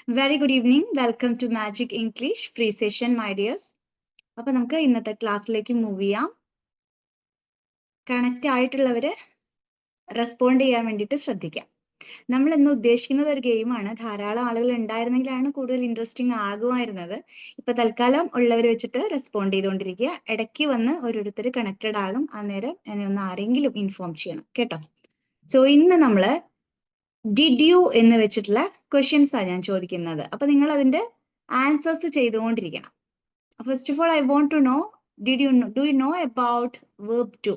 Very good evening. Welcome to Magic English free session, my dears. അപ്പൊ നമുക്ക് ഇന്നത്തെ ക്ലാസ്സിലേക്ക് മൂവ് ചെയ്യാം. കണക്ട് ആയിട്ടുള്ളവര് റെസ്പോണ്ട് ചെയ്യാൻ വേണ്ടിയിട്ട് ശ്രദ്ധിക്കാം. നമ്മൾ ഇന്ന് ഉദ്ദേശിക്കുന്നത് ഒരു ഗെയിമാണ്. ധാരാളം ആളുകൾ ഉണ്ടായിരുന്നെങ്കിലാണ് കൂടുതൽ ഇൻട്രസ്റ്റിംഗ് ആകുമായിരുന്നത്. ഇപ്പൊ തൽക്കാലം ഉള്ളവർ വെച്ചിട്ട് റെസ്പോണ്ട് ചെയ്തുകൊണ്ടിരിക്കുക. ഇടയ്ക്ക് വന്ന് ഓരോരുത്തർ കണക്റ്റഡ് ആകും. അന്നേരം എന്നെ ഒന്ന് ആരെങ്കിലും ഇൻഫോം ചെയ്യണം കേട്ടോ. സോ ഇന്ന് നമ്മള് ഡിഡ് യു എന്ന് വെച്ചിട്ടുള്ള ക്വസ്റ്റ്യൻസ് ആണ് ഞാൻ ചോദിക്കുന്നത്. അപ്പൊ നിങ്ങൾ അതിന്റെ ആൻസേഴ്സ് ചെയ്തുകൊണ്ടിരിക്കണം. First of all I want to know do you know about verb two?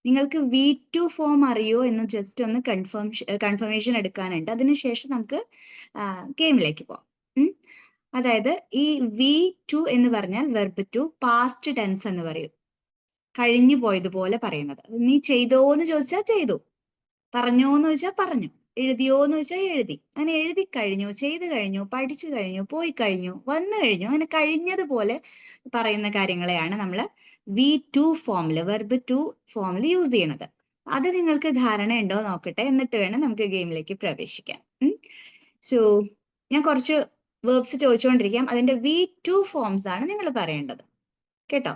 നിങ്ങൾക്ക് V2 ഫോം അറിയോ എന്ന് ജസ്റ്റ് ഒന്ന് കൺഫർമേഷൻ എടുക്കാനുണ്ട്. അതിനുശേഷം നമുക്ക് ഗെയിമിലേക്ക് പോവാം. അതായത് ഈ V2 എന്ന് പറഞ്ഞാൽ വെർബ് ടു പാസ്റ്റ് ടെൻസ് എന്ന് പറയും. കഴിഞ്ഞു പോയതുപോലെ പറയുന്നത്. നീ ചെയ്തോന്ന് ചോദിച്ചാൽ ചെയ്തു, പറഞ്ഞോന്ന് ചോദിച്ചാൽ പറഞ്ഞു, എഴുതിയോന്ന് വെച്ചാൽ എഴുതി. അങ്ങനെ എഴുതി കഴിഞ്ഞു, ചെയ്തു കഴിഞ്ഞു, പഠിച്ചു കഴിഞ്ഞു, പോയി കഴിഞ്ഞു, വന്നു കഴിഞ്ഞു, അങ്ങനെ കഴിഞ്ഞതുപോലെ പറയുന്ന കാര്യങ്ങളെയാണ് നമ്മൾ V2 ഫോമില് വെർബ് ടു ഫോമിൽ യൂസ് ചെയ്യണത്. അത് നിങ്ങൾക്ക് ധാരണ ഉണ്ടോ നോക്കട്ടെ, എന്നിട്ട് വേണം നമുക്ക് ഗെയിമിലേക്ക് പ്രവേശിക്കാൻ. സോ ഞാൻ കുറച്ച് വേർബ്സ് ചോദിച്ചുകൊണ്ടിരിക്കാം. അതിന്റെ V2 ഫോംസ് ആണ് നിങ്ങൾ പറയേണ്ടത് കേട്ടോ.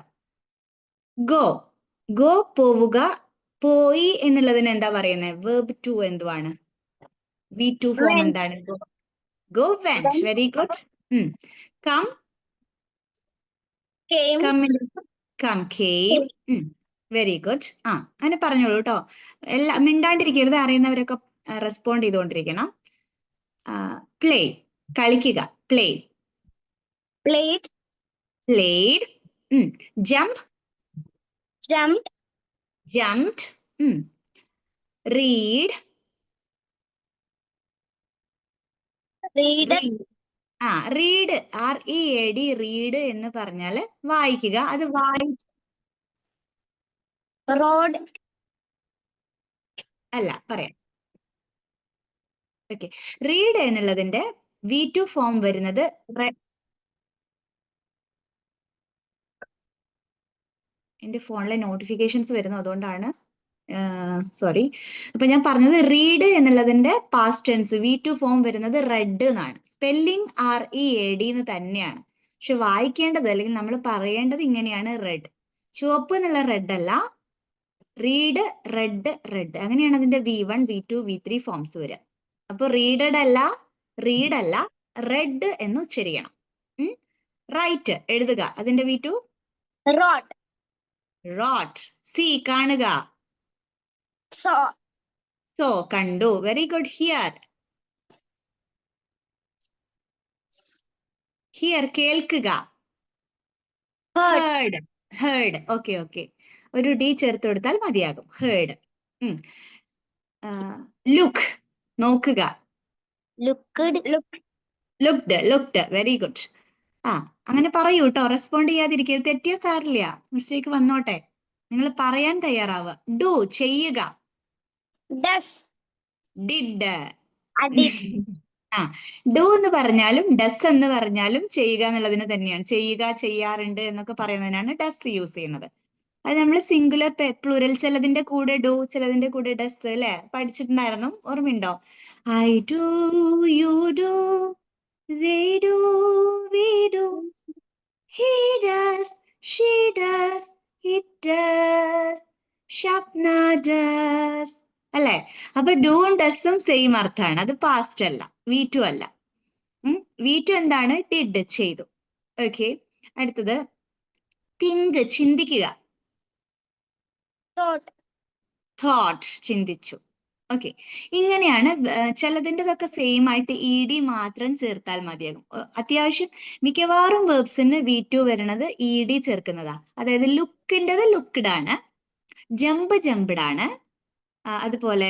ഗോ, ഗോ പോവുക, പോയി എന്നുള്ളതിന് എന്താ പറയുന്നത്? വെർബ് ടു എന്തുവാണ്? V2 ഫോം എന്താണ്? Go, went. Very good. Come, come, came. Very good. അങ്ങനെ പറഞ്ഞോളൂ കേട്ടോ. എല്ലാം മിണ്ടാണ്ടിരിക്കരുത്. അറിയുന്നവരൊക്കെ റെസ്പോണ്ട് ചെയ്തുകൊണ്ടിരിക്കണം. പ്ലേ, കളിക്കുക. Play, played, played. Jump, jumped, jumped. Read, read, read, READ, read എന്ന് പറഞ്ഞാൽ വായിക്കുക. അത് rode, അല്ല, പറയാം. ഓക്കെ, റീഡ് എന്നുള്ളതിന്റെ V2 ഫോം വരുന്നത് എന്റെ ഫോണിലെ നോട്ടിഫിക്കേഷൻസ് വരുന്നു, അതുകൊണ്ടാണ്. സോറി. അപ്പൊ ഞാൻ പറഞ്ഞത് റീഡ് എന്നുള്ളതിന്റെ പാസ്റ്റ് ടെൻസ് V2 ഫോം വരുന്നത് റെഡ് എന്നാണ്. സ്പെല്ലിംഗ് READ എന്ന് തന്നെയാണ്. പക്ഷെ വായിക്കേണ്ടത് അല്ലെങ്കിൽ നമ്മൾ പറയേണ്ടത് ഇങ്ങനെയാണ്, റെഡ്. ചുവപ്പ് എന്നുള്ള റെഡ് അല്ല, റീഡ്, റെഡ്, റെഡ്. അങ്ങനെയാണ് അതിന്റെ V1, V2, V3 ഫോംസ് വരിക. അപ്പൊ റീഡഡ് അല്ല, റീഡ് അല്ല, റെഡ് എന്ന് ഉച്ചരിക്കണം. റൈറ്റ്, എഴുതുക. അതിന്റെ V2 wrote, റോട്ട്. സി, കാണുക. saw, സോ, കണ്ടു. Very good. ഹിയർ, ഹിയർ, കേൾക്കുക. heard, heard, heard. Okay okay, ഒരു ഡി ചേർത്ത് കൊടുത്താൽ മതിയാകും. ഹേർഡ്. ലുക്ക്, നോക്കുക. looked, looked, looked. Very good. അങ്ങനെ പറയൂ കേട്ടോ. റെസ്പോണ്ട് ചെയ്യാതിരിക്കരുത്. തെറ്റിയ സാരില്ല, മിസ്റ്റേക്ക് വന്നോട്ടെ. നിങ്ങൾ പറയാൻ തയ്യാറാവുക. ഡു, ചെയ്യുക. does, did. I did, do എന്ന് പറഞ്ഞാലും ഡസ് എന്ന് പറഞ്ഞാലും ചെയ്യുക എന്നുള്ളതിന് തന്നെയാണ്. ചെയ്യുക, ചെയ്യാറുണ്ട് എന്നൊക്കെ പറയുന്നതിനാണ് ഡസ് യൂസ് ചെയ്യുന്നത്. അത് നമ്മൾ സിംഗുലർ പ്ലൂരൽ, ചിലതിന്റെ കൂടെ ഡു, ചിലതിന്റെ കൂടെ ഡസ് അല്ലെ, പഠിച്ചിട്ടുണ്ടായിരുന്നു. ഓർമ്മയുണ്ടോ? I do, you do, they do, we do, he does, she does, it does, Shapna does. അല്ലെ? അപ്പൊ ഡൂവും ഡസും സെയിം അർത്ഥമാണ്. അത് പാസ്റ്റ് അല്ല, V2 അല്ല. V2 എന്താണ്? ഡിഡ്, ചെയ്തു. ഓക്കെ, അടുത്തത് തിങ്ക്, ചിന്തിക്കുക. thought, തോട്ട്, ചിന്തിച്ചു. ഓക്കെ, ഇങ്ങനെയാണ്. ചിലതിൻ്റെതൊക്കെ സെയിം ആയിട്ട് ED മാത്രം ചേർത്താൽ മതിയാകും. അത്യാവശ്യം മിക്കവാറും വേർബ്സിന് V2 വരണത് ED ചേർക്കുന്നതാ. അതായത് ലുക്കിൻ്റെത് ലുക്ക്ഡ് ആണ്, ജമ്പ് ജംപ്ഡ് ആണ്. അതുപോലെ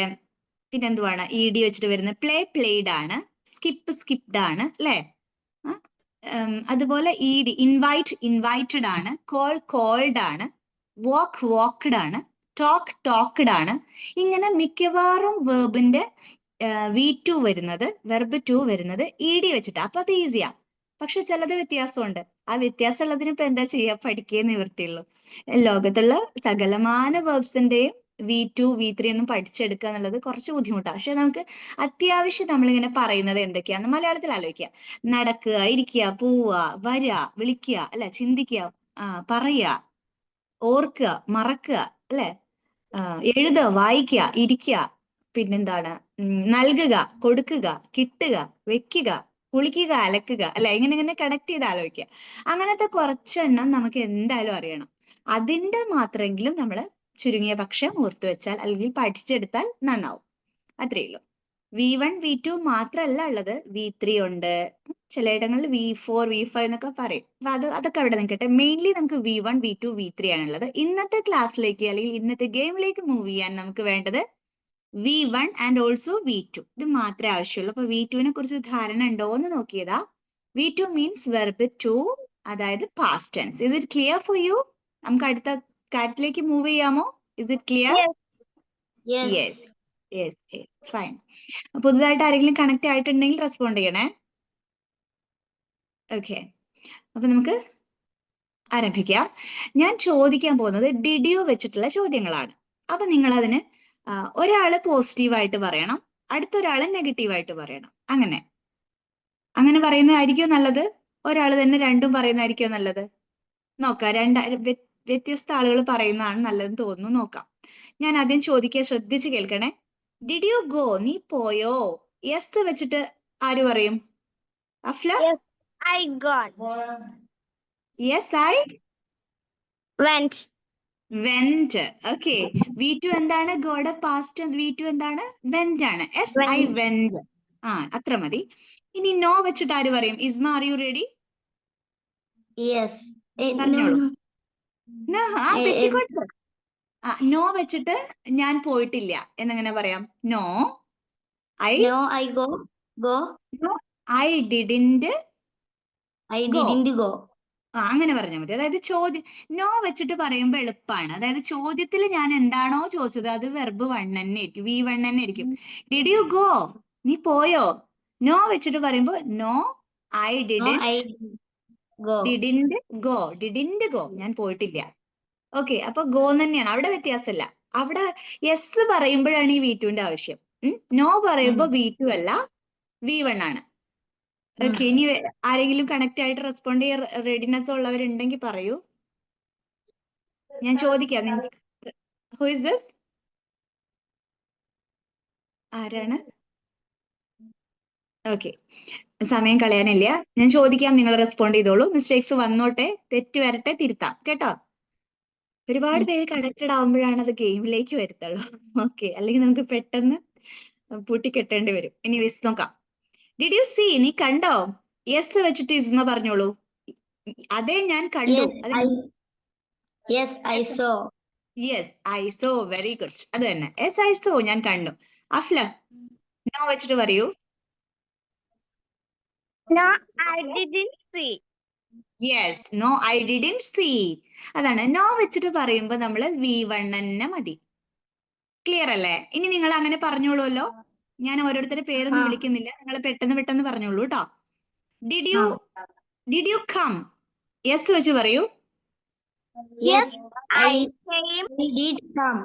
പിന്നെന്തുവാണ് ED വെച്ചിട്ട് വരുന്നത്? പ്ലേ, പ്ലേഡ് ആണ്. സ്കിപ്പ്, സ്കിപ്ഡ് ആണ് അല്ലേ? അതുപോലെ ED ഇൻവൈറ്റ്, ഇൻവൈറ്റഡ് ആണ്. കോൾ, കോൾഡ് ആണ്. വാക്ക്, വാക്ക്ഡ് ആണ്. ടോക്ക്, ടോക്ക്ഡ് ആണ്. ഇങ്ങനെ മിക്കവാറും വേർബിന്റെ V2 വരുന്നത്, വെർബ് 2 വരുന്നത് ED വെച്ചിട്ടാ. അപ്പൊ അത് ഈസിയാ. പക്ഷെ ചിലത് വ്യത്യാസമുണ്ട്. ആ വ്യത്യാസം ഉള്ളതിന് ഇപ്പൊ എന്താ ചെയ്യാ? പഠിക്കേ നിവൃത്തിയുള്ളൂ. ലോകത്തുള്ള സകലമാന വേർബ്സിന്റെയും V2 V3 ഒന്നും പഠിച്ചെടുക്കുക എന്നുള്ളത് കുറച്ച് ബുദ്ധിമുട്ടാണ്. പക്ഷെ നമുക്ക് അത്യാവശ്യം നമ്മളിങ്ങനെ പറയുന്നത് എന്തൊക്കെയാന്ന് മലയാളത്തിൽ ആലോചിക്കുക. നടക്കുക, ഇരിക്കുക, പോവുക, വരിക, വിളിക്കുക, അല്ലെ, ചിന്തിക്കുക, പറയുക, ഓർക്കുക, മറക്കുക, അല്ലെ, എഴുതുക, വായിക്കുക, ഇരിക്കുക, പിന്നെന്താണ്, നൽകുക, കൊടുക്കുക, കിട്ടുക, വെക്കുക, കുളിക്കുക, അലക്കുക, അല്ലെ, ഇങ്ങനെ കണക്ട് ചെയ്ത് ആലോചിക്കുക. അങ്ങനത്തെ കുറച്ചെണ്ണം നമുക്ക് എന്തായാലും അറിയണം. അതിന്റെ മാത്രമെങ്കിലും നമ്മൾ ചുരുങ്ങിയ പക്ഷം ഓർത്തു വെച്ചാൽ അല്ലെങ്കിൽ പഠിച്ചെടുത്താൽ നന്നാവും. അത്രയേ ഉള്ളൂ. V1 V2 മാത്രമല്ല ഉള്ളത്, V3 ഉണ്ട്, ചിലയിടങ്ങളിൽ V4 V5 എന്നൊക്കെ പറയും. അപ്പൊ അതൊക്കെ അവിടെ നിൽക്കട്ടെ. മെയിൻലി നമുക്ക് V1 V2 V3 ആണുള്ളത്. ഇന്നത്തെ ക്ലാസ്സിലേക്ക് അല്ലെങ്കിൽ ഇന്നത്തെ ഗെയിമിലേക്ക് മൂവ് ചെയ്യാൻ നമുക്ക് വേണ്ടത് V1 ആൻഡ് ഓൾസോ V2. ഇത് മാത്രമേ ആവശ്യമുള്ളൂ. അപ്പൊ V2 നെ കുറിച്ച് ധാരണ ഉണ്ടോ എന്ന് നോക്കിയതാ. V2 മീൻസ് വെർബ് ടു, അതായത് past tense. Is it clear for you? നമുക്ക് അടുത്ത കാര്യത്തിലേക്ക് മൂവ് ചെയ്യാമോ? Is it clear? Yes, fine. പുതുതായിട്ട് ആരെങ്കിലും കണക്ട് ആയിട്ടുണ്ടെങ്കിൽ റെസ്പോണ്ട് ചെയ്യണേ. ഓക്കെ, അപ്പൊ നമുക്ക് ആരംഭിക്കാം. ഞാൻ ചോദിക്കാൻ പോകുന്നത് ഡിഡ് യു വെച്ചിട്ടുള്ള ചോദ്യങ്ങളാണ്. അപ്പൊ നിങ്ങൾ അതിന് ഒരാള് പോസിറ്റീവായിട്ട് പറയണം, അടുത്തൊരാള് നെഗറ്റീവായിട്ട് പറയണം. അങ്ങനെ പറയുന്നതായിരിക്കും നല്ലത്? ഒരാൾ തന്നെ രണ്ടും പറയുന്നതായിരിക്കും നല്ലത്? നോക്കാം. വ്യത്യസ്ത ആളുകൾ പറയുന്നതാണ് നല്ലതെന്ന് തോന്നുന്നു. നോക്കാം. ഞാൻ ആദ്യം ചോദിക്കാൻ ശ്രദ്ധിച്ച് കേൾക്കണേ. Did you go? നീ പോയോ? യെസ് വെച്ചിട്ട് ആര് പറയും? Aflah? I got. Yes, I Went. Okay. V2 എന്താണ്? ഗോയുടെ പാസ്റ്റ് V2 എന്താണ്? വെന്റ് ആണ്. Yes, I went. അത്ര മതി. ഇനി നോ വെച്ചിട്ട് ആര് പറയും? Isma, are you ready? Yes. പറഞ്ഞോളൂ. പെറ്റിക്കോട്ട്. നോ വെച്ചിട്ട് ഞാൻ പോയിട്ടില്ല എന്നെങ്ങനെ പറയാം? No I go. No I didn't go. അങ്ങനെ പറഞ്ഞാൽ മതി. അതായത് നോ വെച്ചിട്ട് പറയുമ്പോൾ എളുപ്പമാണ്. അതായത് ചോദ്യത്തിൽ ഞാൻ എന്താണോ ചോദിച്ചത് അത് വെർബ് 1 തന്നെ ആയിരിക്കും, V1 തന്നെ ആയിരിക്കും. Did you go? നീ പോയോ? നോ വെച്ചിട്ട് പറയുമ്പോൾ നോ ഐ ഡിഡിന്റ് ഗോ, ഞാൻ പോയിട്ടില്ല. ഓക്കെ, അപ്പൊ ഗോ തന്നെയാണ്. അവിടെ വ്യത്യാസമില്ല. അവിടെ യെസ് പറയുമ്പോഴാണ് ഈ V2 ന്റെ ആവശ്യം. നോ പറയുമ്പോൾ V2 അല്ല, V1 ആണ്. ഓക്കെ, ഇനി ആരെങ്കിലും കണക്ട് ആയിട്ട് റെസ്പോണ്ട് ചെയ്യാൻ റെഡിനെസ് ഉള്ളവരുണ്ടെങ്കിൽ പറയൂ. ഞാൻ ചോദിക്കാം. Who is this? ആരാണ്? ഓക്കെ, സമയം കളയാനില്ല. ഞാൻ ചോദിക്കാം, നിങ്ങൾ റെസ്പോണ്ട് ചെയ്തോളൂ. മിസ്റ്റേക്സ് വന്നോട്ടെ, തെറ്റ് വരട്ടെ, തിരുത്താം കേട്ടോ. ഒരുപാട് പേര് കണക്റ്റഡ് ആവുമ്പോഴാണ് അത് ഗെയിമിലേക്ക് വരുത്തുള്ളൂ. ഓക്കെ, അല്ലെങ്കിൽ നമുക്ക് പെട്ടെന്ന് പൂട്ടിക്കെട്ടേണ്ടി വരും. ഇനി നോക്കാം. Did you see? നീ കണ്ടോ? യെസ് വെച്ചിട്ട് ഇസ്മ പറഞ്ഞോളൂ. അതെ, ഞാൻ കണ്ടു. Yes, I saw. Yes, I so. Very good. അത് തന്നെ, യെസ് ഐ സോ, ഞാൻ കണ്ടു. അഫ്ല, നോ വെച്ചിട്ട് പറയൂ. No, I didn't see. Yes, no I didn't see. അതാണ്. നോ വെച്ചിട്ട് പറയുമ്പോ നമ്മള് V1 തന്നെ മതി. ക്ലിയർ അല്ലേ? ഇനി നിങ്ങൾ അങ്ങനെ പറഞ്ഞോളൂല്ലോ. ഞാൻ ഓരോരുത്തരുടെ പേരൊന്നും വിളിക്കുന്നില്ല, നിങ്ങൾ പെട്ടെന്ന് പറഞ്ഞോളൂ കേട്ടോ. Did you come? യെസ് വെച്ച് പറയൂ. Yes, I did come.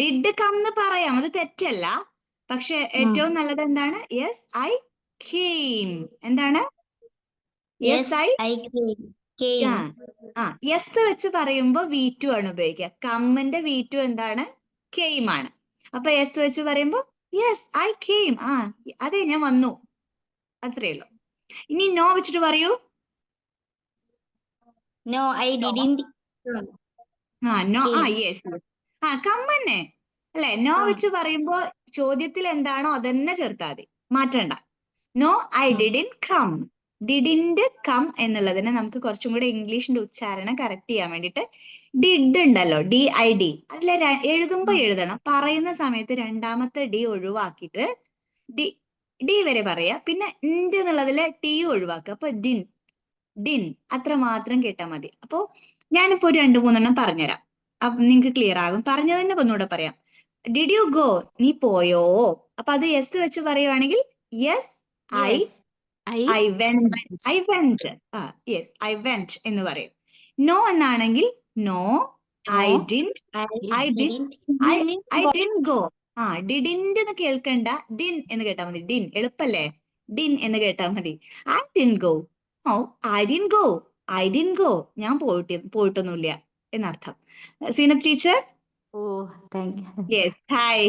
Did come എന്ന് പറയാം, അത് തെറ്റല്ല. പക്ഷെ ഏറ്റവും നല്ലത് എന്താണ്? Yes I came. എന്താണ്? Yes I came. യെസ് വെച്ച് പറയുമ്പോ V2 ആണ് ഉപയോഗിക്കുക. കമ്മിന്റെ V2 എന്താണ്? കെയിം ആണ്. അപ്പൊ യെസ് വെച്ച് പറയുമ്പോ യെസ് ഐ കെയിം. അതെ, ഞാൻ വന്നു. അത്രേ ഉള്ളൂ. ഇനി നോ വെച്ചിട്ട് പറയൂ. No, I didn't come. No. Yes. Come തന്നെ അല്ലെ? നോ വെച്ച് പറയുമ്പോ ചോദ്യത്തിൽ എന്താണോ അതന്നെ ചേർത്താൽ മതി, മാറ്റണ്ട. No I didn't come. Didn't come എന്നുള്ളതിനെ നമുക്ക് കുറച്ചും കൂടെ ഇംഗ്ലീഷിന്റെ ഉച്ചാരണം കറക്റ്റ് ചെയ്യാൻ വേണ്ടിട്ട് ഡിഡ് ഉണ്ടല്ലോ, DID, അതിലെ എഴുതുമ്പോ എഴുതണം. പറയുന്ന സമയത്ത് രണ്ടാമത്തെ ഡി ഒഴിവാക്കിയിട്ട് ഡി വരെ പറയാ. പിന്നെ ഇൻഡ് എന്നുള്ളതിലെ ടി ഒഴിവാക്കുക. അപ്പൊ ഡിൻ അത്ര മാത്രം കേട്ടാൽ മതി. അപ്പോ ഞാനിപ്പോ 2-3 പറഞ്ഞുതരാം. അപ്പൊ നിങ്ങക്ക് ക്ലിയർ ആകും. പറഞ്ഞു തന്നെ ഒന്നുകൂടെ പറയാം. Did you go? നീ പോയോ? അപ്പൊ അത് യെസ് വെച്ച് പറയുവാണെങ്കിൽ yes I went. Yes I went എന്ന് പറയും. നോ എന്നാണെങ്കിൽ no I No, didn't I I did didn't. I didn't go. Didn't എന്ന് കേൾക്കണ്ട, ഡിൻ എന്ന് കേട്ടാ മതി. ഡിൻ എളുപ്പല്ലേ, ഡിൻ എന്ന് കേട്ടാ മതി. I didn't go. No, I didn't go. I didn't go. ഞാൻ പോയിട്ടൊന്നുമില്ല എന്നർത്ഥം. സീനത്ത് ടീച്ചർ, ഓ താങ്ക് യെസ്, ഹായ്.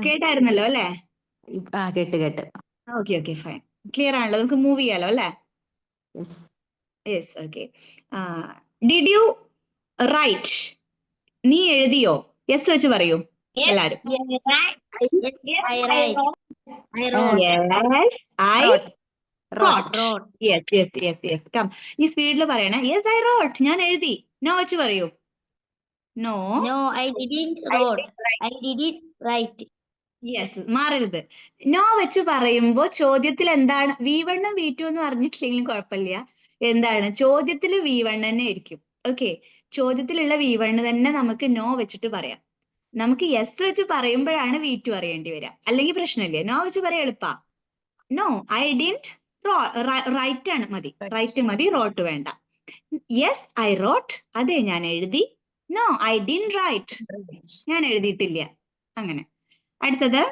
കേട്ടായിരുന്നല്ലോ അല്ലേ? ആ കേട്ട് ഓക്കെ ഓക്കെ ഫൈൻ, ക്ലിയർ ആണല്ലോ, നമുക്ക് മൂവ് ചെയ്യാലോ അല്ലേ? Yes. Yes, okay. Did you write? നീ എഴുതിയോ? യെസ് വെച്ച് പറയൂ എല്ലാരും. Yes, I write. I wrote. Yes, I wrote. Wrote. Yes. Come. ഈ സ്പീഡിൽ പറയണേ. Yes, I wrote. ഞാൻ എഴുതി. No വെച്ച് പറയൂ. No. No, I didn't wrote. I didn't write. Yes, മാറരുത്. നോ വെച്ച് പറയുമ്പോ ചോദ്യത്തിൽ എന്താണ്, V1 ഉം V2 എന്ന് പറഞ്ഞിട്ടില്ലെങ്കിലും കുഴപ്പമില്ല. എന്താണ് ചോദ്യത്തിൽ V1 തന്നെ ആയിരിക്കും. ഓക്കെ, ചോദ്യത്തിലുള്ള V1 തന്നെ നമുക്ക് നോ വെച്ചിട്ട് പറയാം. നമുക്ക് യെസ് വെച്ച് പറയുമ്പോഴാണ് V2 അറിയേണ്ടി വരിക. അല്ലെങ്കിൽ പ്രശ്നമില്ല, നോ വെച്ച് പറയാൻ എളുപ്പാ. നോ ഐ ഡിൻറ്റ് റൈറ്റ് ആണ് മതി, റൈറ്റ് മതി, റോട്ട് വേണ്ട. യെസ് ഐ റോട്ട്, അതെ ഞാൻ എഴുതി. നോ ഐ ഡിൻറ്റ് റൈറ്റ്, ഞാൻ എഴുതിയിട്ടില്ല. അങ്ങനെ. അടുത്തത്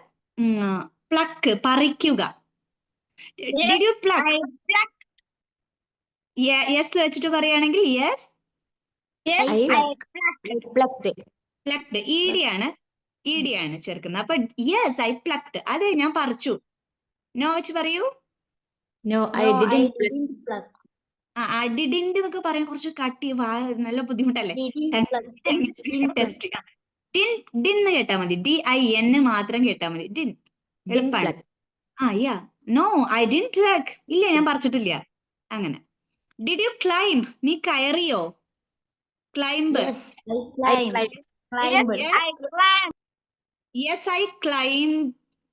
പ്ലക്ക്, പറിക്കുക. Did you pluck? യെസ് വെച്ചിട്ട് പറയുകയാണെങ്കിൽ യെസ് പ്ലക്ഡ്. പ്ലക്ഡ് ഈഡിയാണ് ചേർക്കുന്നത്. അപ്പൊ യെസ് ഐ പ്ലക്ഡ്, അതെ ഞാൻ പറിച്ചു. നോ വെച്ച് പറയൂ. No I No, I didn't didn't pluck. Didn't എന്നൊക്കെ പറയാൻ കുറച്ച് കട്ടി, നല്ല ബുദ്ധിമുട്ടല്ലേ? Didn't pluck. ടെസ്റ്റ് ഡിൻ എന്ന് കേട്ടാ മതി, DIN മാത്രം കേട്ടാ മതി. ഡിൻ എളുപ്പമാണ്. Yeah. No I didn't pluck, ഇല്ല ഞാൻ പറിച്ചിട്ടില്ല. അങ്ങനെ. Did you climb? നീ കയറിയോ? Climb. Yes, I climbed. Climbed. Yes I climb.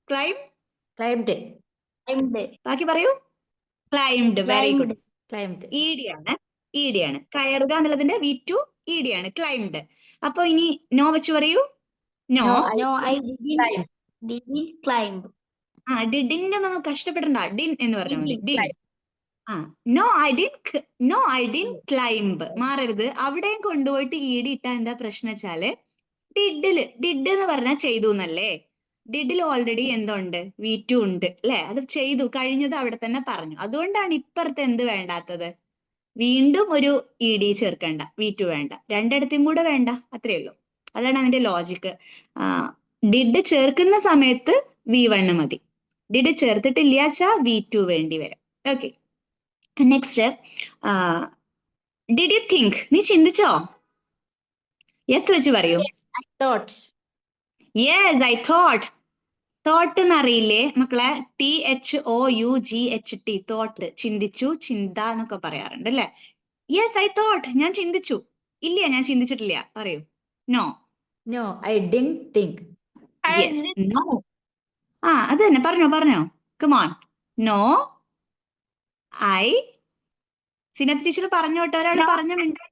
Climbed. ബാക്കി പറയൂ. ക്ലൈംഡ്. Very good. ക്ലൈംഡ്. ഈഡിയാണ്. കയറുക എന്നുള്ളതിന്റെ V2 ഈഡിയാണ്, ക്ലൈംഡ്. അപ്പൊ ഇനി നോ വെച്ച് പറയൂ. No. No, I didn't climb. ഡിഡിന്റെ ഒന്നും കഷ്ടപ്പെടണ്ട, ഡിൻ എന്ന് പറഞ്ഞാൽ മതി. Didn't. No I didn't climb. മാറരുത്. അവിടെയും കൊണ്ടുപോയിട്ട് ഈടി ഇട്ടാ എന്താ പ്രശ്നം വെച്ചാല്, ഡിഡ് എന്ന് പറഞ്ഞാൽ ചെയ്തു എന്നല്ലേ. ഡിഡിൽ ഓൾറെഡി എന്തുണ്ട്, V2 ഉണ്ട് അല്ലെ, അത് ചെയ്തു കഴിഞ്ഞത് അവിടെ തന്നെ പറഞ്ഞു. അതുകൊണ്ടാണ് ഇപ്പുറത്ത് എന്ത് വേണ്ടാത്തത്, വീണ്ടും ഒരു ED ചേർക്കണ്ട, V2 വേണ്ട, രണ്ടിടത്തും കൂടെ വേണ്ട, അത്രേ ഉള്ളൂ. അതാണ് അതിന്റെ ലോജിക്ക്. ഡിഡ് ചേർക്കുന്ന സമയത്ത് V1 മതി, ഡിഡ് ചേർത്തിട്ടില്ലാച്ചാ V2 വേണ്ടി വരും. Okay, next. Did you think? നീ ചിന്തിച്ചോ? യെസ് വെച്ച് പറയൂ. Yes I thought. തോട്ട് എന്നറിയില്ലേ മക്കളെ? THOUGHT, തോട്ട്, ചിന്തിച്ചു, ചിന്ത എന്നൊക്കെ പറയാറുണ്ട് അല്ലെ? യെസ് ഐ തോട്ട്, ഞാൻ ചിന്തിച്ചു. ഇല്ല ഞാൻ ചിന്തിച്ചിട്ടില്ല, പറയൂ. No. No I didn't think. Yes, no. അത് തന്നെ, പറഞ്ഞോ. Come on. No I. Sinath teacher പറഞ്ഞോട്ടെ, ഒരാൾ പറഞ്ഞ മിണ്ടാ.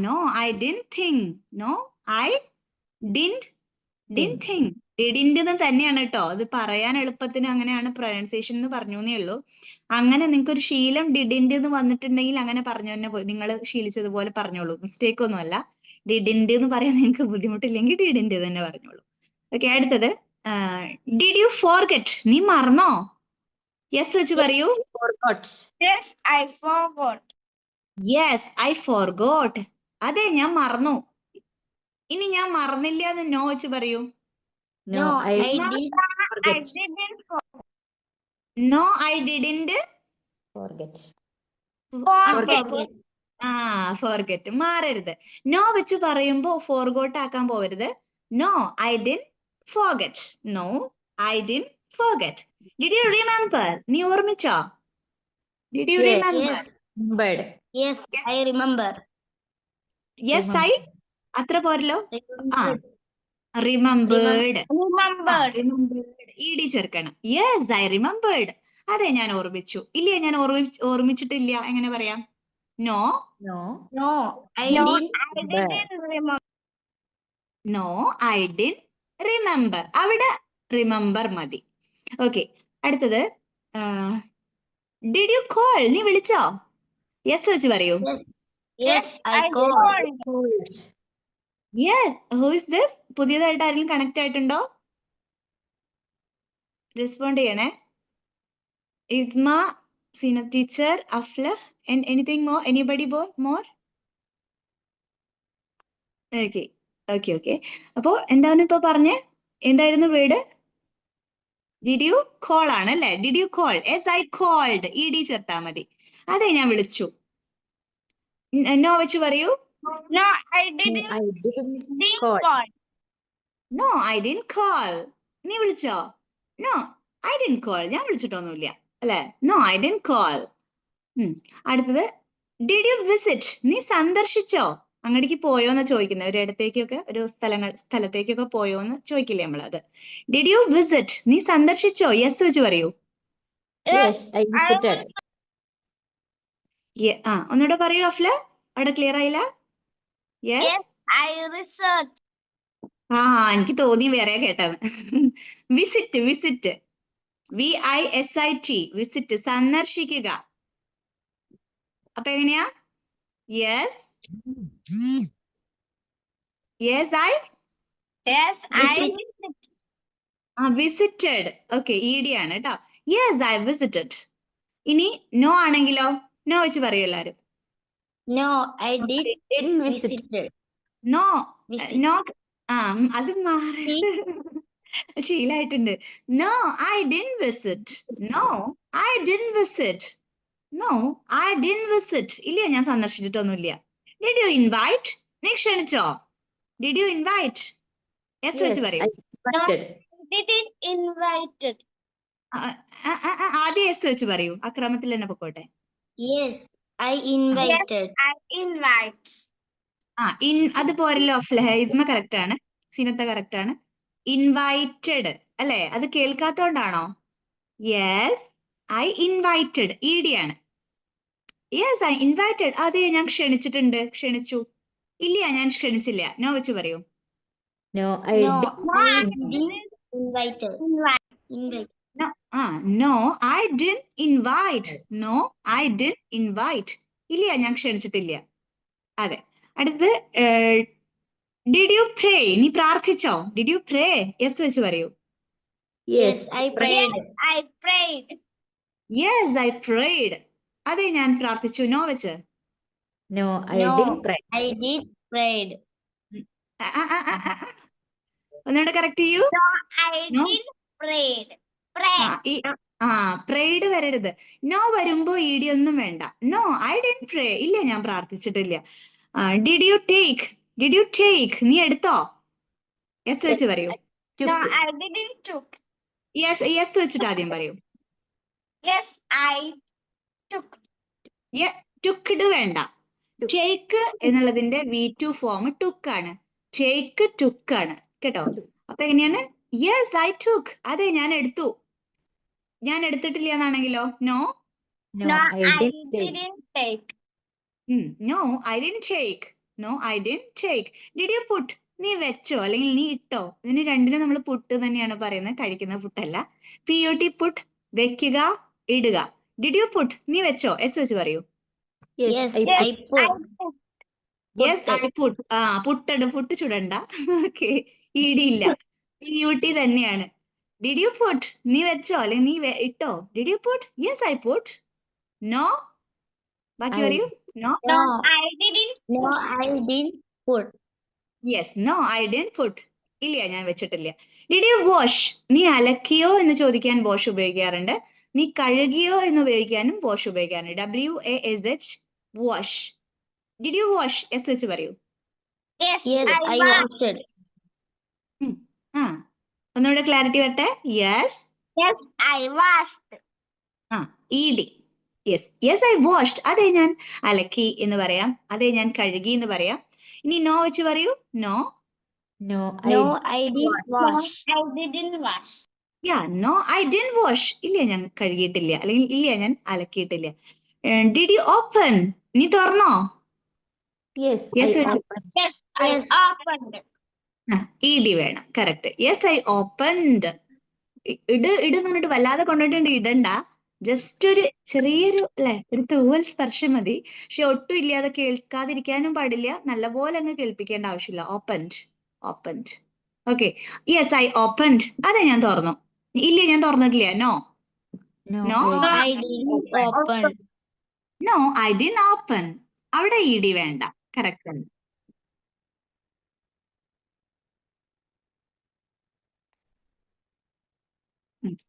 No I didn't think. No I didn't think. Didn't തന്നെയാണ് കേട്ടോ, അത് പറയാൻ എളുപ്പത്തിന് അങ്ങനെയാണ് പ്രൊനൗൺസിയേഷൻ എന്ന് പറഞ്ഞേ ഉള്ളൂ. അങ്ങനെ നിങ്ങൾക്ക് ഒരു ശീലം ഡിഡിന്റ് എന്ന് വന്നിട്ടുണ്ടെങ്കിൽ അങ്ങനെ പറഞ്ഞു തന്നെ പോയി, നിങ്ങൾ ശീലിച്ചതുപോലെ പറഞ്ഞോളൂ, മിസ്റ്റേക്ക് ഒന്നുമല്ല. ഡിഡിന്റ് എന്ന് പറയാൻ നിങ്ങൾക്ക് ബുദ്ധിമുട്ടില്ലെങ്കിൽ ഡിഡിന്റ് തന്നെ പറഞ്ഞോളൂ. ഓക്കെ, അടുത്തത്. Did U forget? നീ മറന്നോ? യെസ് വെച്ച് പറയൂ. Yes, I forgot. Yes I forgot, അതെ ഞാൻ മറന്നു. ഇനി ഞാൻ മറന്നില്ല എന്ന് നോ വെച്ച് പറയൂ. No, I didn't no I didn't forget. മാറരുത്. നോ വെച്ച് പറയുമ്പോ ഫോർഗോട്ട് ആക്കാൻ പോവരുത്. No I didn't forget. No I didn't forget. Did you remember? നീ ഓർമ്മിച്ചോ? Did you remember? Yes, I remember. Yes I, അത്ര പോരല്ലോ. റിമെമ്പേർഡ്. ED ചേർക്കണം. യെസ് ഐ റിമെമ്പേർഡ്, അതെ ഞാൻ ഓർമ്മിച്ചു. ഇല്ല ഞാൻ ഓർമ്മിച്ചിട്ടില്ല, എങ്ങനെ പറയാം? No I didn't remember. No I didn't remember. അവിടെ റിമെമ്പർ മതി. ഓക്കെ, അടുത്തത്. Did you call? നീ വിളിച്ചോ? യെസ് വെച്ച് പറയൂ. Yes, I called. Cold. Yes. Who is this? പുതിയതായിട്ട് ആരെങ്കിലും കണക്ട് ആയിട്ടുണ്ടോ? റെസ്പോണ്ട് ചെയ്യണേ. Isma, Seena teacher, Aflah, and anything more? Anybody more? Okay okay okay. അപ്പോ എന്താണ് ഇപ്പൊ പറഞ്ഞേ? എന്തായിരുന്നു വേർഡ്? ഡിഡ് യു കോൾ ആണ് അല്ലേ? Did you call? Yes I called. E D ചേർത്താ മതി. അതെ ഞാൻ വിളിച്ചു. നോ വെച്ച് പറയൂ. No, I No, didn't. I didn't Didn't call. call. No I didn't call. നീ വിളിച്ചോ? No I didn't call. ഞാൻ വിളിച്ചിട്ടൊന്നുമില്ല അല്ലേ? No I didn't call. അടുത്തത് ഡിഡ് യു വിസിറ്റ്? നീ സന്ദർശിച്ചോ? അങ്ങടേക്ക് പോയോന്ന് ചോദിക്കുന്നത്. ഒരിടത്തേക്കൊക്കെ ഒരു സ്ഥലത്തേക്കൊക്കെ പോയോന്ന് ചോദിക്കില്ലേ നമ്മളത്. Did you visit? നീ സന്ദർശിച്ചോ? യെസ് വെച്ച് പറയൂ. Yes, I visited. ഒന്നുകൂടെ പറയൂ അഫ്ല. അവിടെ ക്ലിയർ ആയില്ല. യെസ്. Yes, I researched. എനിക്ക് തോന്നി വേറെ കേട്ടത്. വിസിറ്റ് വിസിറ്റ് VISIT വിസിറ്റ് സന്ദർശിക്കുക. അപ്പൊ എങ്ങനെയാ? Yes yes I Yes, I Visit. Visited. Okay ED ആണ് കേട്ടോ. Yes I visited. ഇനി നോ ആണെങ്കിലോ? നോ വെച്ച് പറയൂ എല്ലാരും. No, I Didn't visit. visited. No Visit. No. അത് മാറി ശീലായിട്ടുണ്ട്. No I didn't visit. No I didn't visit. No I didn't visit. ഇല്ല ഞാൻ സന്ദർശിച്ചിട്ടൊന്നുമില്ല. Did you invite? നീ ക്ഷണിച്ചോ? Did you invite? യെസ് വെച്ച് Yes, പറയൂ. I invited. Didn't invited. ആദ്യം യെസ് വെച്ച് പറയൂ. അക്രമത്തിൽ തന്നെ പൊക്കോട്ടെ. Yes, I invited. I invite. അത് പോരല്ലോ ഫ്ലഹൈസ്മ കറക്റ്റ് ആണ്. സിനത്ത കറക്റ്റ് ആണ്. ഇൻവൈറ്റഡ് അല്ലെ? അത് കേൾക്കാത്തോണ്ടാണോ? Yes I invited. ED ആണ്. Yes I invited. അതെ ഞാൻ ക്ഷണിച്ചിട്ടുണ്ട്. ക്ഷണിച്ചു. ഇല്ല ഞാൻ ക്ഷണിച്ചില്ല. നോ വെച്ച് പറയൂ. No, I No, didn't. invited. Invite. No I didn't invite. No I didn't invite. ഇല്ല ഞാൻ ക്ഷണിച്ചിട്ടില്ല. അതെ. അടുത്തത് ഡിഡ് യു പ്രേ? നീ പ്രാർത്ഥിച്ചോ? Did you pray? യെസ് വെച്ച് പറയൂ. Yes, I prayed. I prayed. Yes I prayed. അതെ ഞാൻ പ്രാർത്ഥിച്ചു. നോ വെച്ച്. No, I No. didn't pray. I did prayed. ഒന്നുകൂടെ കറക്റ്റ് ചെയ്യൂ. I No. did prayed. Pray. Prayed വരരുത്. നോ വരുമ്പോ ED ഒന്നും വേണ്ട. No I didn't pray. ഇല്ല ഞാൻ പ്രാർത്ഥിച്ചിട്ടില്ല. Did you take? Did you take? നീ എടുത്തോ? യെസ് വെച്ച് Yes, പറയൂ. No, Took. I didn't took. Yes വെച്ചിട്ട് ആദ്യം പറയൂ. Yes, I took. ടുക്ക്ഡ് വേണ്ട. Took. ടേക്ക് എന്നുള്ളതിന്റെ V2 ഫോം ടുക്ക് ആണ്. ടേക്ക് ടുക്ക് ആണ് കേട്ടോ. അപ്പൊ എങ്ങനെയാണ്? Yes I took. അതെ ഞാൻ എടുത്തു. ഞാൻ എടുത്തിട്ടില്ല എന്നാണെങ്കിലോ? No No, I didn't take. didn't take. No I didn't take. No I didn't take. Did you put? നീ വെച്ചോ അല്ലെങ്കിൽ നീ ഇട്ടോ? ഇതിന് രണ്ടിനും നമ്മൾ പുട്ട് തന്നെയാണ് പറയുന്നത്. കഴിക്കുന്ന പുട്ടല്ല. PUT പുട്ട്. വെക്കുക ഇടുക. Did you put? നീ വെച്ചോ? യെസ് വെച്ച് പറയൂ. Yes, I Yes, put. I put. Yes I put. Putted പുട്ട് ചുടണ്ട. ഓക്കെ ED ഇല്ല. PUT തന്നെയാണ്. Did you put? നീ വെച്ചോ അല്ലെങ്കിൽ നീ ഇട്ടോ? Did you put? Yes I put. No ബാക്കി I- പറയൂ. No No, I didn't. No, I didn't put. Yes no I didn't put. ഇല്ല ഞാൻ വെച്ചിട്ടില്ല. Did you wash? നീ അലക്കിയോ എന്ന് ചോദിക്കാൻ വാഷ് ഉപയോഗിക്കാറുണ്ട്. നീ കഴുകിയോ എന്ന് ഉപയോഗിക്കാനും വാഷ് ഉപയോഗിക്കാറുണ്ട്. WASH wash. Did you wash? Yes വെച്ച് പറയൂ. Yes, Yes, I washed. ഒന്നുകൂടെ ക്ലാരിറ്റി വരട്ടെ. Yes Yes, I washed. ED. Yes I washed. അതെ ഞാൻ അലക്കി എന്ന് പറയാം. അതെ ഞാൻ കഴുകി എന്ന് പറയാം. ഇനി നോ വെച്ച് പറയൂ. No No, No, I I didn't wash. wash. I didn't wash. No I didn't wash. ഇല്ല ഞാൻ കഴുകിയിട്ടില്ല അല്ലെങ്കിൽ ഇല്ല ഞാൻ അലക്കിയിട്ടില്ല. Did you open? നീ തുറന്നോ? Yes, Yes, I I did. opened. Yes, I opened. ED വേണം. കറക്റ്റ്. Yes I opened. ഇട് എന്ന് പറഞ്ഞിട്ട് വല്ലാതെ കൊണ്ടിട്ടുണ്ട് ഇടണ്ട. ജസ്റ്റ് ഒരു ചെറിയൊരു അല്ലെ ഒരു തൂവൽ സ്പർശം മതി. പക്ഷെ ഒട്ടും ഇല്ലാതെ കേൾക്കാതിരിക്കാനും പാടില്ല, നല്ലപോലെ അങ്ങ് കേൾപ്പിക്കേണ്ട ആവശ്യമില്ല. Opened, opened. Okay, yes I opened. അതെ ഞാൻ തുറന്നു. ഇല്ല ഞാൻ തുറന്നിട്ടില്ല. No, No, no, I I didn't open. No I didn't open. അവിടെ ഇ ഡി വേണ്ട. കറക്റ്റ് ആണ്.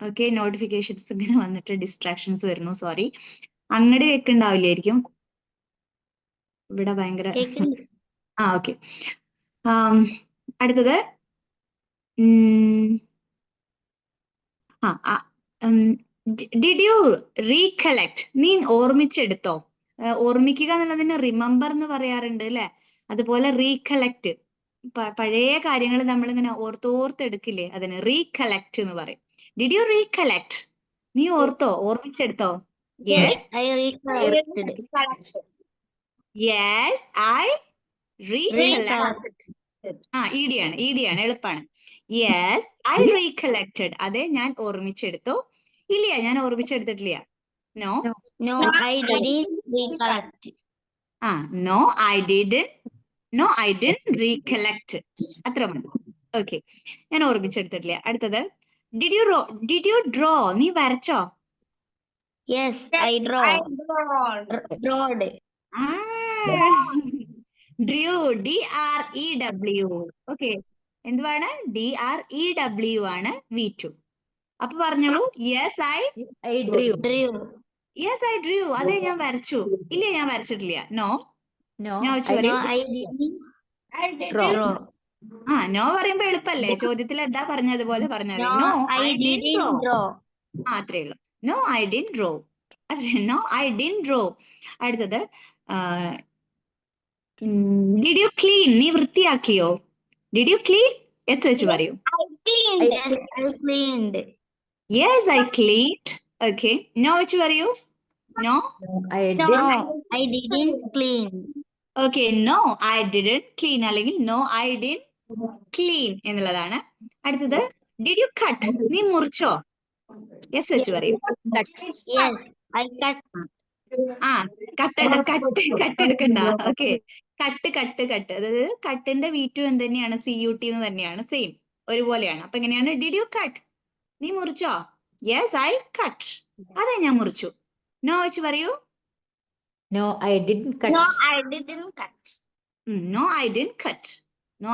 ഓക്കെ, നോട്ടിഫിക്കേഷൻസ് ഇങ്ങനെ വന്നിട്ട് ഡിസ്ട്രാക്ഷൻസ് വരുന്നു. സോറി. അങ്ങോട്ട് കേൾക്കുന്നുണ്ടാവില്ലായിരിക്കും. ഇവിടെ ഭയങ്കര കേൾക്കുന്നുണ്ട്. ആ ഓക്കെ. അടുത്തത് ഡിഡ് യു റീകളക്ട്? നീ ഓർമ്മിച്ചെടുത്തോ? ഓർമ്മിക്കുക എന്നുള്ളതിന് റിമെമ്പർ എന്ന് പറയാറുണ്ട് അല്ലെ? അതുപോലെ റീകളക്ട്, പഴയ കാര്യങ്ങൾ നമ്മളിങ്ങനെ ഓർത്തെടുക്കില്ലേ, അതിന് റീകളക്ട് എന്ന് പറയും. Did you recollect? നീ ഓർത്തോ, ഓർമ്മിച്ചെടുത്തോ? Yes, I recollected. Yes I recollect. ഇഡിയാണ്, ഇഡിയാണ്, എളുപ്പമാണ്. Yes I recollected. അതെ ഞാൻ ഓർമ്മിച്ചെടുത്തു. ഇല്ല ഞാൻ ഓർമ്മിച്ചെടുത്തിട്ടില്ല. No, No, I didn't recollect. No I didn't recollect. അത്ര മതി. ഓക്കെ, ഞാൻ ഓർമ്മിച്ചെടുത്തിട്ടില്ല. അടുത്തത് ഡിഡ് യു ഡ്രോ? നീ വരച്ചോ? Yes, I drawed. Drew, DREW. Okay, എന്തുവാണ്? DREW ആണ് V2. അപ്പൊ പറഞ്ഞോളൂ. Yes I drew. Yes I Drew. അതെ ഞാൻ വരച്ചു. ഇല്ല ഞാൻ വരച്ചിട്ടില്ല. നോ, No, ഞാൻ വെച്ച് I പറയൂ. No, I didn't draw. draw. No പറയുമ്പോ എളുപ്പല്ലേ? ചോദ്യത്തിൽ എന്താ പറഞ്ഞതുപോലെ പറഞ്ഞാൽ മതി. No, no I didn't draw. അത്രേ ഉള്ളൂ. No I didn't draw. No I didn't draw. അടുത്തത് ഡിഡ് യു ക്ലീൻ? നീ വൃത്തിയാക്കിയോ? Did you clean? യെസ് വെച്ച് പറയൂ. Yes, I cleaned. Yes I cleaned. Okay, no വെച്ച് പറയൂ. No, No, I No, didn't. I didn't clean. Okay, no I didn't clean അല്ലെങ്കിൽ no I didn't clean എന്നുള്ളതാണ്. അടുത്തത് did U cut? നീ മുറിച്ചോ? Yes വെച്ച് പറയൂ. Cut. Yes, I cut. കട്ടെടുക്കണ്ട. Okay, cut. അതായത് കട്ടിന്റെ V2 എന്ത് തന്നെയാണ്? CUT എന്ന് തന്നെയാണ്, സെയിം ഒരുപോലെയാണ്. അപ്പൊ എങ്ങനെയാണ്? Did you cut? നീ മുറിച്ചോ? Yes I cut. അതെ ഞാൻ മുറിച്ചു. നോ വെച്ച് പറയൂ. No, I didn't cut. No, I didn't cut. No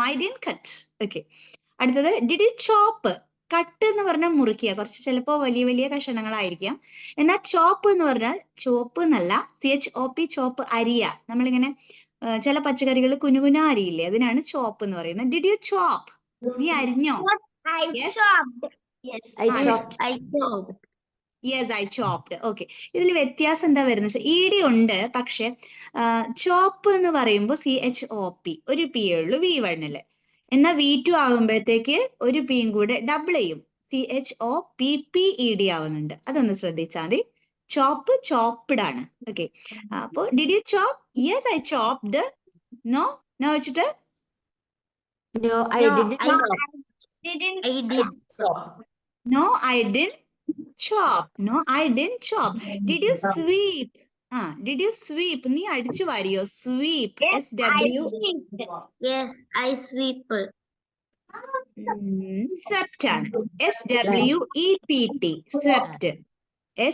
I didn't cut. Okay, അടുത്തത് ഡിഡ് യു ചോപ്പ്? കട്ട് എന്ന് പറഞ്ഞാൽ മുറിക്കുക, കുറച്ച് ചിലപ്പോ വലിയ വലിയ കഷണങ്ങളായിരിക്കാം. എന്നാൽ ചോപ്പ് എന്ന് പറഞ്ഞാൽ ചോപ്പ് എന്നല്ല, CHOP, ചോപ്പ്, അരിയ. നമ്മളിങ്ങനെ ചില പച്ചക്കറികൾ കുനുകുന അരിയില്ലേ, അതിനാണ് ചോപ്പ് എന്ന് പറയുന്നത്. ഡിഡ് യു ചോപ്പ്? നീ അരിഞ്ഞോ? I Yes. chopped. Yes, I chopped. I chopped. Yes I chopped. Okay, ഇതിൽ വ്യത്യാസം എന്താ വരുന്നത്? ED ഉണ്ട്, പക്ഷെ ചോപ്പ് എന്ന് പറയുമ്പോൾ CHOP ഒരു P ഉള്ളൂ V1-ല്. എന്നാൽ V2 ആകുമ്പോഴത്തേക്ക് ഒരു പിയും കൂടെ ഡബിൾ ചെയ്യും, CHOPPED ആവുന്നുണ്ട്. അതൊന്ന് ശ്രദ്ധിച്ചാൽ മതി. ചോപ്പ്, ചോപ്ഡ് ആണ്. ഓക്കെ, അപ്പൊ did you chop? Yes I chopped. No വെച്ചിട്ട് No, I No, didn't I chop. I did. Chop. No I didn't chop. No I didn't chop. Did you sweep? Did you sweep? നീ അടിച്ചു വാരിയോ? Sweep, SW. Yes, I sweep. Swept ആണ്, SWEPT. Swept,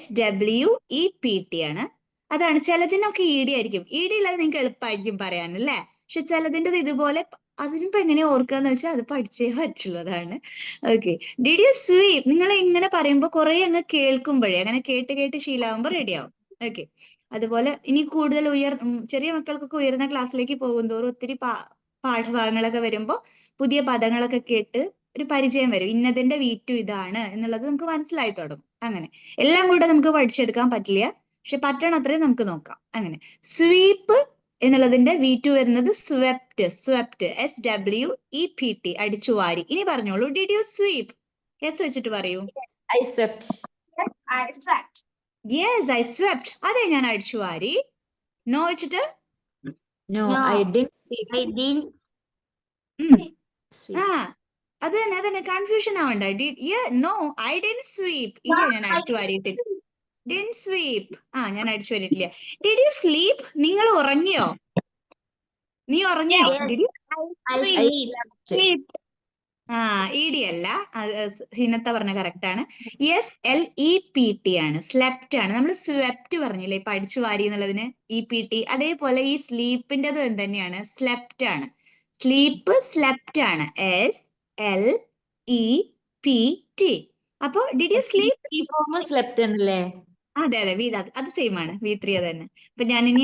SWEPT ആണ്. അതാണ്. ചിലതിനൊക്കെ ED ആയിരിക്കും. ED ഉള്ളത് നിങ്ങൾക്ക് എളുപ്പമായിരിക്കും പറയാൻ അല്ലേ? പക്ഷെ ചിലതിൻ്റെ ഇതുപോലെ, അതിനിപ്പോ എങ്ങനെ ഓർക്കാന്ന് വെച്ചാൽ അത് പഠിച്ചേ പറ്റുള്ളൂ. അതാണ്. Okay, did you sweep? നിങ്ങൾ ഇങ്ങനെ പറയുമ്പോൾ കുറെ അങ്ങ് കേൾക്കുമ്പോഴേ, അങ്ങനെ കേട്ട് ശീലമാകുമ്പോൾ റെഡിയാവും. ഓക്കെ, അതുപോലെ ഇനി കൂടുതൽ ചെറിയ മക്കൾക്കൊക്കെ ഉയർന്ന ക്ലാസ്സിലേക്ക് പോകുന്തോറും ഒത്തിരി പാഠഭാഗങ്ങളൊക്കെ വരുമ്പോൾ പുതിയ പദങ്ങളൊക്കെ കേട്ട് ഒരു പരിചയം വരും. ഇന്നതിന്റെ V2 ഇതാണ് എന്നുള്ളത് നമുക്ക് മനസ്സിലായി തുടങ്ങും. അങ്ങനെ എല്ലാം കൂടെ നമുക്ക് പഠിച്ചെടുക്കാൻ പറ്റില്ല, പക്ഷെ പറ്റണത്രേ നമുക്ക് നോക്കാം. അങ്ങനെ സ്വീപ്പ് എന്നുള്ളതിന്റെ V2 വരുന്നത് സ്വെപ്റ്റ്, SWEPT, അടിച്ചുവാരി. ഇനി പറഞ്ഞോളൂ, ഡിഡ് യു സ്വീപ്പ്? യെസ് വെച്ചിട്ട് പറയൂ. I swept. I swept. Yes I swept. അതെ ഞാൻ അടിച്ചുവാരി. നോ വെച്ചിട്ട് No, No, I didn't sweep. I didn't. Sweep. അത് തന്നെ കൺഫ്യൂഷൻ ആവണ്ട. No I didn't sweep. ഇല്ല ഞാൻ അടിച്ചു വാരിയിട്ടില്ല. Didn't sweep. ഞാൻ അടിച്ചു വരിട്ടില്ല. Did you sleep? നിങ്ങൾ ഉറങ്ങിയോ? നീ ഉറങ്ങിയോ? Yes. Did you I I sleep. sleep? ED അല്ല, ഹിനത്ത പറഞ്ഞ കറക്റ്റ് ആണ്. SLEPT ആണ്, സ്ലെപ്റ്റ് ആണ്. നമ്മൾ സ്വെപ്റ്റ് പറഞ്ഞില്ലേ ഇപ്പൊ അടിച്ചു വാരി എന്നുള്ളതിന് EPT, അതേപോലെ ഈ സ്ലീപ്പിന്റെതും എന്ത് തന്നെയാണ്, സ്ലെപ്റ്റ് ആണ്. സ്ലീപ്പ് സ്ലെപ്റ്റ് ആണ്, SLEPT. അപ്പൊ ഡിഡ് യു സ്ലീപ്പ്? ഈ ഫോം സ്ലെപ്റ്റ് ആണല്ലേ? അതെ അത് സെയിം ആണ്, V3 അത് തന്നെ. അപ്പൊ ഞാൻ ഇനി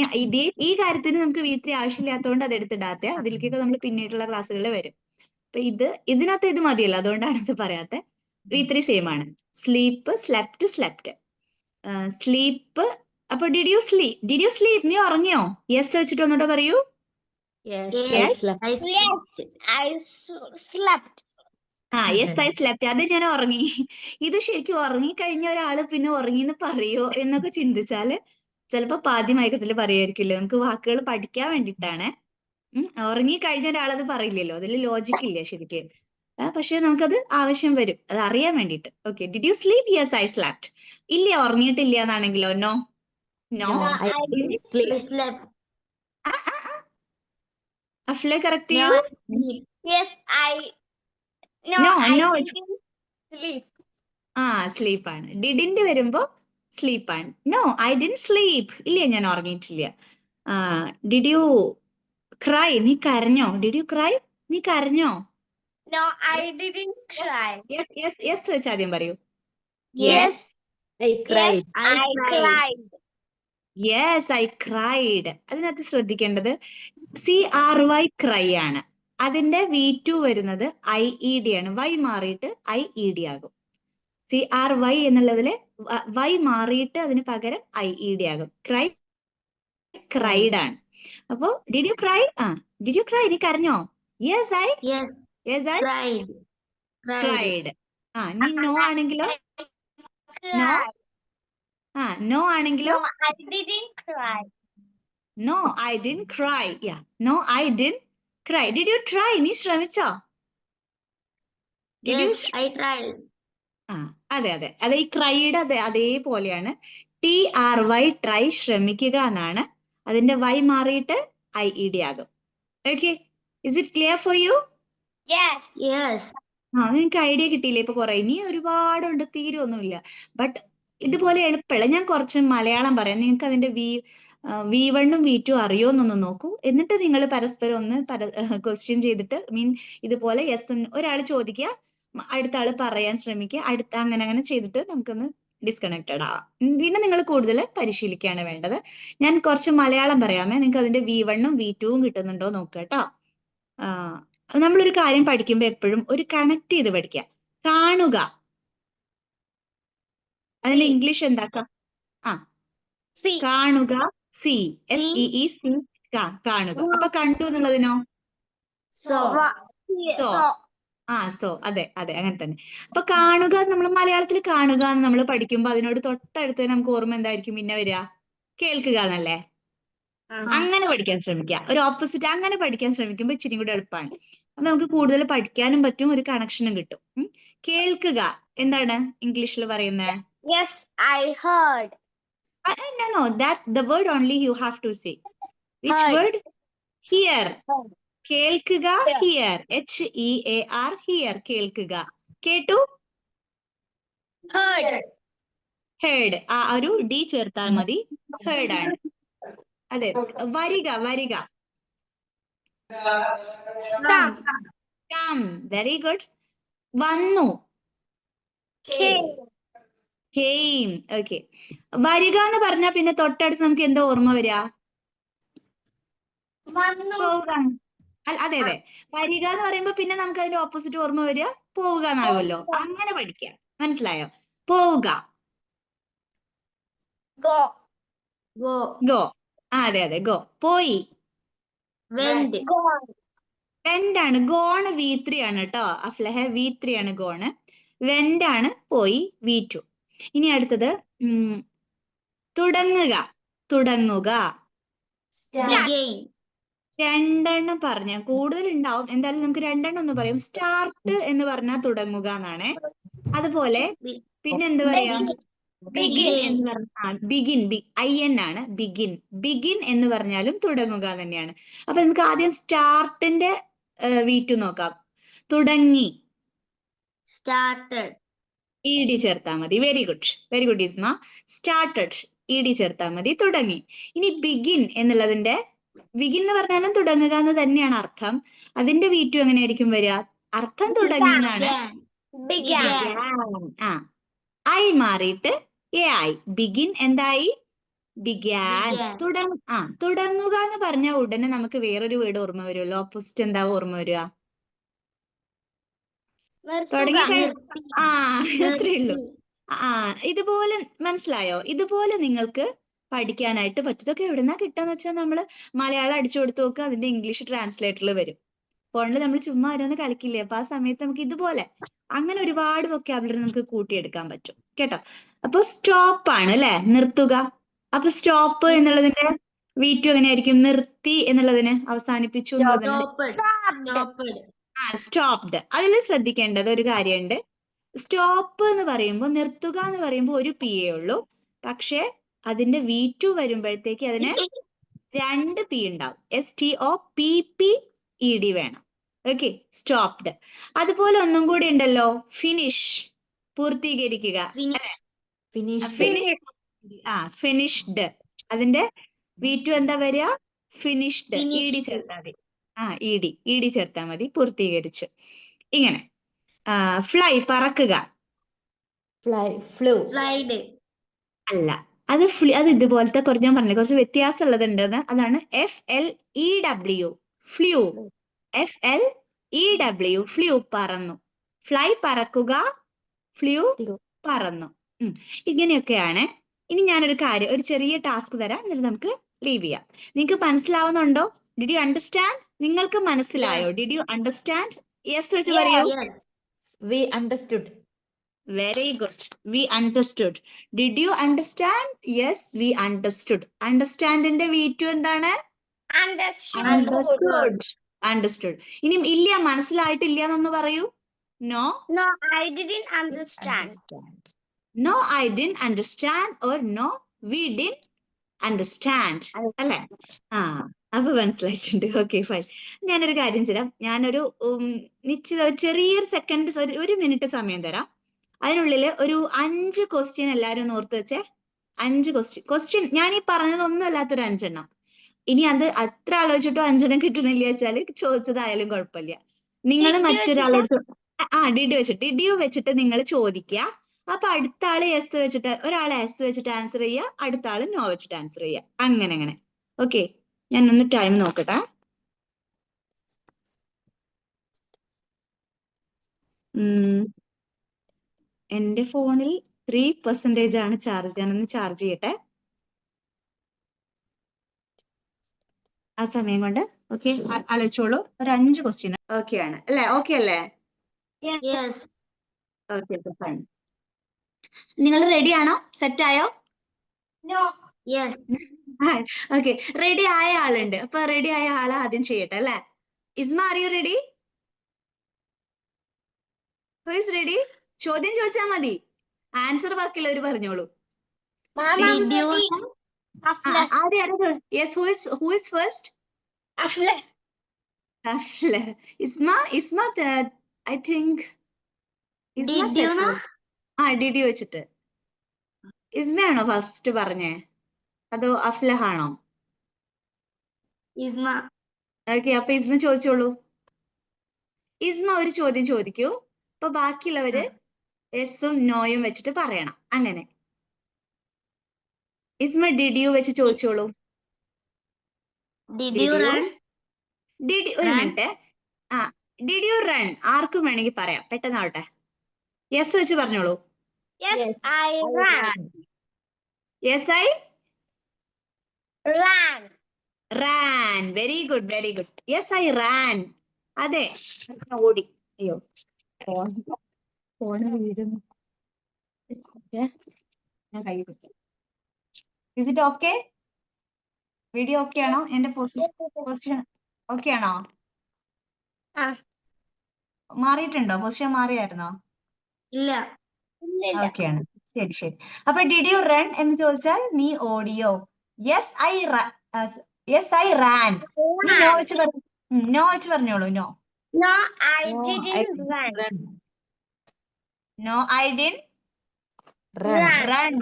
ഈ കാര്യത്തിന് നമുക്ക് V3 ആവശ്യമില്ലാത്തതുകൊണ്ട് അത് എടുത്തിടാത്തെ, അതിലേക്കൊക്കെ നമ്മൾ പിന്നീടുള്ള ക്ലാസ്സുകളിൽ വരും. അപ്പൊ ഇതിനകത്ത് ഇത് മതിയല്ലോ, അതുകൊണ്ടാണ് ഇത് പറയാത്തെ. V3 സെയിം ആണ്. Sleep slept slept. സ്ലീപ്പ്. അപ്പൊ ഡിഡ് യു സ്ലീപ്പ്? നീ ഉറങ്ങിയോ? യെസ് വെച്ചിട്ട് ഒന്നുകൂടെ പറയൂ. Yes, I Yes. slept. I slept. I slept. Yes I slept. അത് ഞാൻ ഉറങ്ങി. ഇത് ശരിക്കും ഉറങ്ങിക്കഴിഞ്ഞ ഒരാള് പിന്നെ ഉറങ്ങിന്ന് പറയോ എന്നൊക്കെ ചിന്തിച്ചാല് ചിലപ്പോ പാതി മയക്കത്തില് പറയുമായിരിക്കില്ല. നമുക്ക് വാക്കുകൾ പഠിക്കാൻ വേണ്ടിയിട്ടാണ്. ഉറങ്ങിക്കഴിഞ്ഞ ഒരാളത് പറയില്ലല്ലോ, അതിൽ ലോജിക് ഇല്ല ശരിക്കും. പക്ഷെ നമുക്കത് ആവശ്യം വരും, അത് അറിയാൻ വേണ്ടിയിട്ട്. Okay, did you sleep? Yes I slept. ഇല്ല ഉറങ്ങിയിട്ടില്ല എന്നാണെങ്കിലോ? No. No, I didn't sleep. I slept. അഫ്ലെ കറക്റ്റ് No, ചെയ്യൂ. I sleep. Yes, No, I no. didn't sleep. Sleep ആണ്. ഡിഡിന്റെ വരുമ്പോ സ്ലീപ്പ് ആണ്. No I didn't sleep. ഇല്ല ഞാൻ ഉറങ്ങിയിട്ടില്ല. Did you cry? നീ കരഞ്ഞോ? Did you cry? നീ കരഞ്ഞോ? No, I didn't cry. Yes വെച്ച് ആദ്യം പറയൂ. Yes. I cried. I cried. Yes I cried. അതിനകത്ത് ശ്രദ്ധിക്കേണ്ടത് CRY ക്രൈ ആണ്. അതിന്റെ V2 വരുന്നത് IED ആണ്. Y മാറിയിട്ട് IED ആകും. CRY എന്നുള്ളതില് Y മാറിയിട്ട് അതിന് പകരം IED ആകും. ക്രൈഡ് ആണ്. അപ്പോ did you cry? Did you cry? നീ കരഞ്ഞോ? Yes I Cried. ക്രൈഡ്. നീ നോ ആണെങ്കിലോ? നോ. നോ ആണെങ്കിലോ? No, I didn't cry. No I didn't cry. No I didn't cry. Did you try? നീ ശ്രമിച്ചോ? Did you Yes, I tried. അതെ ഈ cried അതേപോലെയാണ്. TRY ട്രൈ, ശ്രമിക്കുക എന്നാണ്. അതിന്റെ Y മാറിയിട്ട് IED ആകും. Okay, is it clear for U? Yes. നിങ്ങൾക്ക് ഐഡിയ കിട്ടിയില്ലേ ഇപ്പൊ കുറെ? ഇനി ഒരുപാടുണ്ട്, തീരൊന്നുമില്ല. ബട്ട് ഇതുപോലെ എളുപ്പമുള്ള ഞാൻ കുറച്ച് മലയാളം പറയാം. നിങ്ങൾക്ക് അതിന്റെ V1ഉം V2 അറിയോന്നൊന്ന് നോക്കൂ. എന്നിട്ട് നിങ്ങൾ പരസ്പരം ഒന്ന് ക്വസ്റ്റ്യൻ ചെയ്തിട്ട് ഇതുപോലെ ഒരാൾ ചോദിക്കുക, അടുത്ത ആള് പറയാൻ ശ്രമിക്കുക, അങ്ങനെ ചെയ്തിട്ട് നമുക്കൊന്ന് ഡിസ്കണക്റ്റഡ് ആവാം. പിന്നെ നിങ്ങൾ കൂടുതൽ പരിശീലിക്കുകയാണ് വേണ്ടത്. ഞാൻ കുറച്ച് മലയാളം പറയാമേ, നിങ്ങൾക്ക് അതിന്റെ V1ഉം V2ഉം കിട്ടുന്നുണ്ടോ നോക്കുക കേട്ടോ. നമ്മളൊരു കാര്യം പഠിക്കുമ്പോ എപ്പോഴും ഒരു കണക്ട് ചെയ്ത് പഠിക്കുക. കാണുക, അതിന്റെ ഇംഗ്ലീഷ് എന്താക്കാം? കാണുക. SEE കാണുക. അപ്പൊ കണ്ടു എന്നുള്ളതിനോ? So. അതെ അങ്ങനെ തന്നെ. അപ്പൊ കാണുക നമ്മൾ മലയാളത്തിൽ കാണുക എന്ന് നമ്മൾ പഠിക്കുമ്പോ അതിനോട് തൊട്ടടുത്ത് നമുക്ക് ഓർമ്മ എന്തായിരിക്കും പിന്നെ വരിക? കേൾക്കുക എന്നല്ലേ? അങ്ങനെ പഠിക്കാൻ ശ്രമിക്കുക. ഒരു ഓപ്പോസിറ്റ് അങ്ങനെ പഠിക്കാൻ ശ്രമിക്കുമ്പോൾ ഇച്ചിരി കൂടെ എളുപ്പമാണ്. അപ്പൊ നമുക്ക് കൂടുതൽ പഠിക്കാനും പറ്റും, ഒരു കണക്ഷനും കിട്ടും. കേൾക്കുക എന്താണ് ഇംഗ്ലീഷിൽ പറയുന്നത്? Yes, I heard. No, that the word only you have to say. Which word? Hear. കേൾക്കുക. Hear. HEAR. Hear. കേൾക്കുക. കേട്ടു? Heard. ഒരു D ചേർത്താൽ മതി. Heard ആണ്. അതെ. വരിക. Come. Very good. വന്നു. Came. Okay. വരിക എന്ന് പറഞ്ഞാൽ പിന്നെ തൊട്ടടുത്ത് നമുക്ക് എന്താ ഓർമ്മ വരിക? അതെ വരിക എന്ന് പറയുമ്പോ പിന്നെ നമുക്ക് അതിന്റെ ഓപ്പോസിറ്റ് ഓർമ്മ വരിക പോവുക എന്നാവുമല്ലോ. അങ്ങനെ പഠിക്കുക. മനസ്സിലായോ? പോവുക. ഗോ. അതെ ഗോ. പോയി. വെന്റ് ആണ്. ഗോണ് V3 ആണ് കേട്ടോ. അഫ്ലഹ V3 ആണ് ഗോണ്. വെന്റ് ആണ് പോയി, V2. ഇനി അടുത്തത് തുടങ്ങുക. രണ്ടെണ്ണം പറഞ്ഞ കൂടുതൽ ഉണ്ടാവും, എന്തായാലും നമുക്ക് രണ്ടെണ്ണം ഒന്ന് പറയും. സ്റ്റാർട്ട് എന്ന് പറഞ്ഞാൽ തുടങ്ങുക എന്നാണ്. അതുപോലെ പിന്നെ എന്ത് പറയാ? Begin Begin. എന്ന് പറഞ്ഞാൽ ബിഗിൻ IN ആണ് ബിഗിൻ. ബിഗിൻ എന്ന് പറഞ്ഞാലും തുടങ്ങുക തന്നെയാണ്. അപ്പൊ നമുക്ക് ആദ്യം സ്റ്റാർട്ടിന്റെ V2 നോക്കാം. തുടങ്ങി Started. ED ചേർത്താൽ മതി. വെരി ഗുഡ് ഇസ്മ. സ്റ്റാർട്ടഡ് ED ചേർത്താൽ മതി. തുടങ്ങി. ഇനി ബിഗിൻ എന്നുള്ളതിന്റെ ബിഗിൻ എന്ന് പറഞ്ഞാലും തുടങ്ങുക എന്ന് തന്നെയാണ് അർത്ഥം. അതിന്റെ V2 എങ്ങനെയായിരിക്കും വരിക? അർത്ഥം തുടങ്ങി എന്നാണ്. Began. ആ I മാറിയിട്ട് A ആയി. ബിഗിൻ എന്തായി? ബിഗാൻ. Began. തുടങ്ങുക എന്ന് പറഞ്ഞാൽ ഉടനെ നമുക്ക് വേറൊരു വേർഡ് ഓർമ്മ വരുമല്ലോ. ഓപ്പോസിറ്റ് എന്താ ഓർമ്മ വരിക? തുടങ്ങി അത്രേ ഉള്ളൂ. ഇതുപോലെ മനസ്സിലായോ? ഇതുപോലെ നിങ്ങൾക്ക് പഠിക്കാനായിട്ട് പറ്റും. ഇതൊക്കെ എവിടുന്നാ കിട്ടാന്ന് വെച്ചാൽ നമ്മള് മലയാളം അടിച്ചു കൊടുത്തു നോക്കുക, അതിന്റെ ഇംഗ്ലീഷ് ട്രാൻസ്ലേറ്ററിൽ വരും. ഫോണിൽ നമ്മൾ ചുമ്മാ ഓരോന്ന് കളിക്കില്ലേ, അപ്പൊ ആ സമയത്ത് നമുക്ക് ഇതുപോലെ അങ്ങനെ ഒരുപാട് വൊക്കാബുലറി നമുക്ക് കൂട്ടിയെടുക്കാൻ പറ്റും കേട്ടോ. അപ്പൊ സ്റ്റോപ്പ് ആണ് അല്ലെ, നിർത്തുക. അപ്പൊ സ്റ്റോപ്പ് എന്നുള്ളതിന്റെ V2 എങ്ങനെയായിരിക്കും? നിർത്തി എന്നുള്ളതിന് അവസാനിപ്പിച്ചു എന്നുള്ളതിന് Stopped. സ്റ്റോപ്ഡ്. അതിൽ ശ്രദ്ധിക്കേണ്ടത് ഒരു കാര്യമുണ്ട്. സ്റ്റോപ്പ് എന്ന് പറയുമ്പോൾ, നിർത്തുക എന്ന് പറയുമ്പോൾ ഒരു PA ഉള്ളൂ. പക്ഷെ അതിന്റെ V2 വരുമ്പോഴത്തേക്ക് അതിന് 2 P ഉണ്ടാവും. STOPPED വേണം. Okay, stopped. അതുപോലെ ഒന്നും കൂടി ഉണ്ടല്ലോ, ഫിനിഷ്, പൂർത്തീകരിക്കുക. ഫിനിഷ്ഡ്. അതിന്റെ V2 എന്താ വരിക? ഫിനിഷ്ഡ്. ED ചേർത്താൽ മതി. ED ചേർത്താൽ മതി. പൂർത്തീകരിച്ചു. ഇങ്ങനെ. ഫ്ലൈ, പറക്കുക. Flied. അല്ല, അത് ഇതുപോലത്തെ കുറച്ച് ഞാൻ പറഞ്ഞില്ല, കുറച്ച് വ്യത്യാസം ഉള്ളതുണ്ടെന്ന്. അതാണ് FLEW, ഫ്ലൂ. FLEW, ഫ്ലൂ, പറന്നു. ഫ്ലൈ പറക്കുക, ഫ്ലൂ പറന്നു. ഇങ്ങനെയൊക്കെയാണ്. ഇനി ഞാനൊരു കാര്യം, ഒരു ചെറിയ ടാസ്ക് തരാം, എന്നിട്ട് നമുക്ക് ലീവ് ചെയ്യാം. നിങ്ങൾക്ക് മനസ്സിലാവുന്നുണ്ടോ? Did you understand? നിങ്ങൾക്ക് മനസ്സിലായോ? Did you understand? യെസ് വെച്ച് പറയൂ. We understood. Very good. We understood. Did you understand? Yes, we understood. Understand ന്റെ V2 എന്താണ്? Understood. ഇനി ഇല്ല, മനസ്സിലായിട്ടില്ല എന്നൊന്ന് പറയൂ. No, I didn't understand. no, I didn't understand, or no, we didn't understand. അല്ലേ? അപ്പൊ മനസ്സിലായിട്ടുണ്ട്. Okay, fine. ഞാനൊരു കാര്യം ചെയ്യാം. ഞാനൊരു നിശ്ചിത ഒരു ചെറിയൊരു സെക്കൻഡ്, ഒരു മിനിറ്റ് സമയം തരാം. അതിനുള്ളില് ഒരു 5 ക്വസ്റ്റ്യൻ എല്ലാരും ഒന്ന് ഓർത്ത് വെച്ചേ. 5 ക്വസ്റ്റ്യൻ ഞാൻ ഈ പറഞ്ഞതൊന്നും അല്ലാത്തൊരു 5 എണ്ണം. ഇനി അത് അത്ര ആലോചിച്ചിട്ടോ 5 എണ്ണം കിട്ടണില്ല വെച്ചാല് ചോദിച്ചതായാലും കുഴപ്പമില്ല. നിങ്ങൾ മറ്റൊരാളോട് ഡിഡ് യു വെച്ചിട്ട് നിങ്ങൾ ചോദിക്കുക. അപ്പൊ അടുത്ത ആള് എസ് വെച്ചിട്ട്, ഒരാളെ എസ് വെച്ചിട്ട് ആൻസർ ചെയ്യുക, അടുത്ത ആള് നോ വെച്ചിട്ട് ആൻസർ ചെയ്യുക. അങ്ങനെ. ഓക്കെ, ഞാനൊന്ന് ടൈം നോക്കട്ടെ. എന്റെ ഫോണിൽ 3% ആണ് ചാർജ്. ഞാനൊന്ന് ചാർജ് ചെയ്യട്ടെ. ആ സമയം കൊണ്ട് ഓക്കെ ആലോചിച്ചോളൂ. ഒരു 5 ക്വസ്റ്റ്യൻ ഓക്കെ ആണ് അല്ലേ? ഓക്കെ അല്ലേ? Yes. Okay, fine. നിങ്ങൾ റെഡി ആണോ? സെറ്റ് ആയോ? Yes. ഓക്കെ, റെഡി ആയ ആളുണ്ട്. അപ്പൊ റെഡി ആയ ആളെ ആദ്യം ചെയ്യട്ടെ അല്ലേ? ഇസ്മ, are you ready? Who is ready? ചോദ്യം ചോദിച്ചാൽ മതി, ആൻസർ ബാക്കിയുള്ളവർ പറഞ്ഞോളൂ. Did you? Yes, who is first? Afla. Isma, I think Did you know? did you വെച്ചിട്ട് ഇസ്മയാണോ ഫസ്റ്റ് പറഞ്ഞേ, അതോ അഫ്ലഹ് ആണോ? Isma. ഓക്കെ, അപ്പൊ ഇസ്മ ചോദിച്ചോളൂ. ഇസ്മ ഒരു ചോദ്യം ചോദിക്കൂ, അപ്പൊ ബാക്കിയുള്ളവര് യെസും നോയും വെച്ചിട്ട് പറയണം. അങ്ങനെ. ഇസ്മ ഡിഡ് യു വെച്ച് ചോദിച്ചോളൂ. Did you run? ഒരു മിനിറ്റ്. ഡിഡ് യു റൺ ആർക്കും വേണമെങ്കിൽ പറയാം, പെട്ടെന്നാവട്ടെ. യെസ് വെച്ച് പറഞ്ഞോളൂ. Yes, I ran. Yes, I ran. Very good. Yes, I ran. അതെ, ഓടി. അയ്യോ, ഫോണ് വീഴുന്നു. ഞാൻ കൈ കൊടുത്തു. Is it okay? Video okay ആണോ? എന്റെ പൊസിഷൻ ഓക്കെ ആണോ? മാറിയിട്ടുണ്ടോ? പൊസിഷൻ മാറിയായിരുന്നോ? ഇല്ല. ഓക്കെ ആണ്. ശരി ശരി. അപ്പൊ ഡിഡ് യു റൺ എന്ന് ചോദിച്ചാൽ നീ ഓടിയോ? Yes I Rann. നീ നോ വെച്ച് പറഞ്ഞു. നോ വെച്ച് പറഞ്ഞോളൂ. No. No, I No, I didn't run. run. No I didn't Run. Run.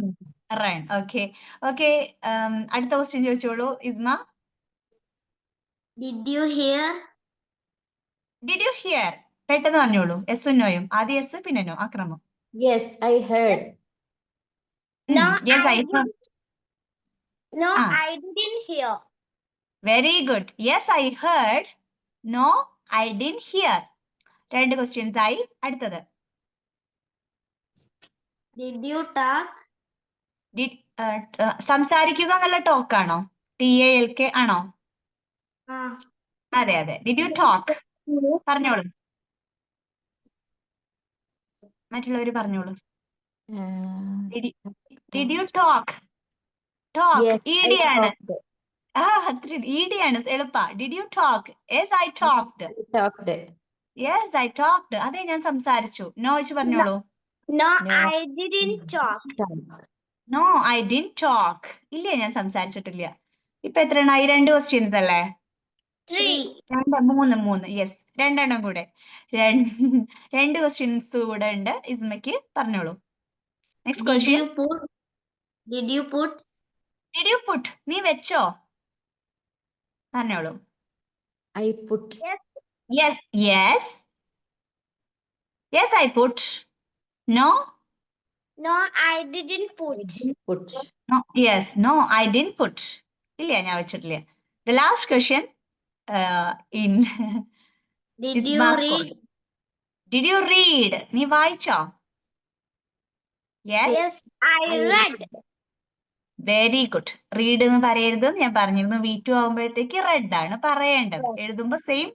Run. Okay okay. അടുത്ത ക്വസ്റ്റ്യൻ ചോദിച്ചോളൂ Isma. Did you hear? Did you hear? പെട്ടെന്ന് പറഞ്ഞോളൂ. എസും നോയും. ആദ്യം എസ് പിന്നെ നോ. അക്രമം. Yes, I heard. No, yes I No, Ah. I didn't hear. Very good. Yes I heard. No I didn't hear. 2 questions ആയി. അടുത്തത് Did you talk? സംസാരിക്കുക എന്നുള്ള ടോക്ക് ആണോ? TALK ആണോ? അതെ അതെ. Did you talk? പറഞ്ഞോളൂ. മറ്റുള്ളവര് പറഞ്ഞോളൂ. Did you talk? Talk Yes, I ED ആണ്. talked. ED ആണ്. എളുപ്പ. Did you talk? Yes I talked. I talked. Yes I talked. അതെ ഞാൻ സംസാരിച്ചു. നോ വെച്ച് പറഞ്ഞോളൂ. No, No. I didn't talk. No I didn't talk. ഇല്ല ഞാൻ സംസാരിച്ചിട്ടില്ല. ഇപ്പൊ എത്രയായി? 2 ക്വസ്റ്റ്യൻസ് അല്ലേ? 3. 3. യെസ്, 2 എണ്ണം കൂടെ. 2 ക്വസ്റ്റ്യൻസ് കൂടെ ഉണ്ട്. ഇസ്മയ്ക്ക് പറഞ്ഞോളൂ. Next Did question. you put? Did you put? Did you put? നീ വെച്ചോ? പറഞ്ഞോളൂ. I put. Yes yes yes I put. No No, I didn't put. Put. No yes no I didn't put. ഇല്ല ഞാൻ വെച്ചിട്ടില്ല. The last question in Did you read? Did you read? നീ വായിച്ചോ? Yes Yes, I read. Very good. Read എന്ന് പറയരുത് ഞാൻ പറഞ്ഞിരുന്നു. V2 ആവുമ്പോഴത്തേക്ക് റെഡ് ആണ് പറയേണ്ടത്. എഴുതുമ്പോ സെയിം,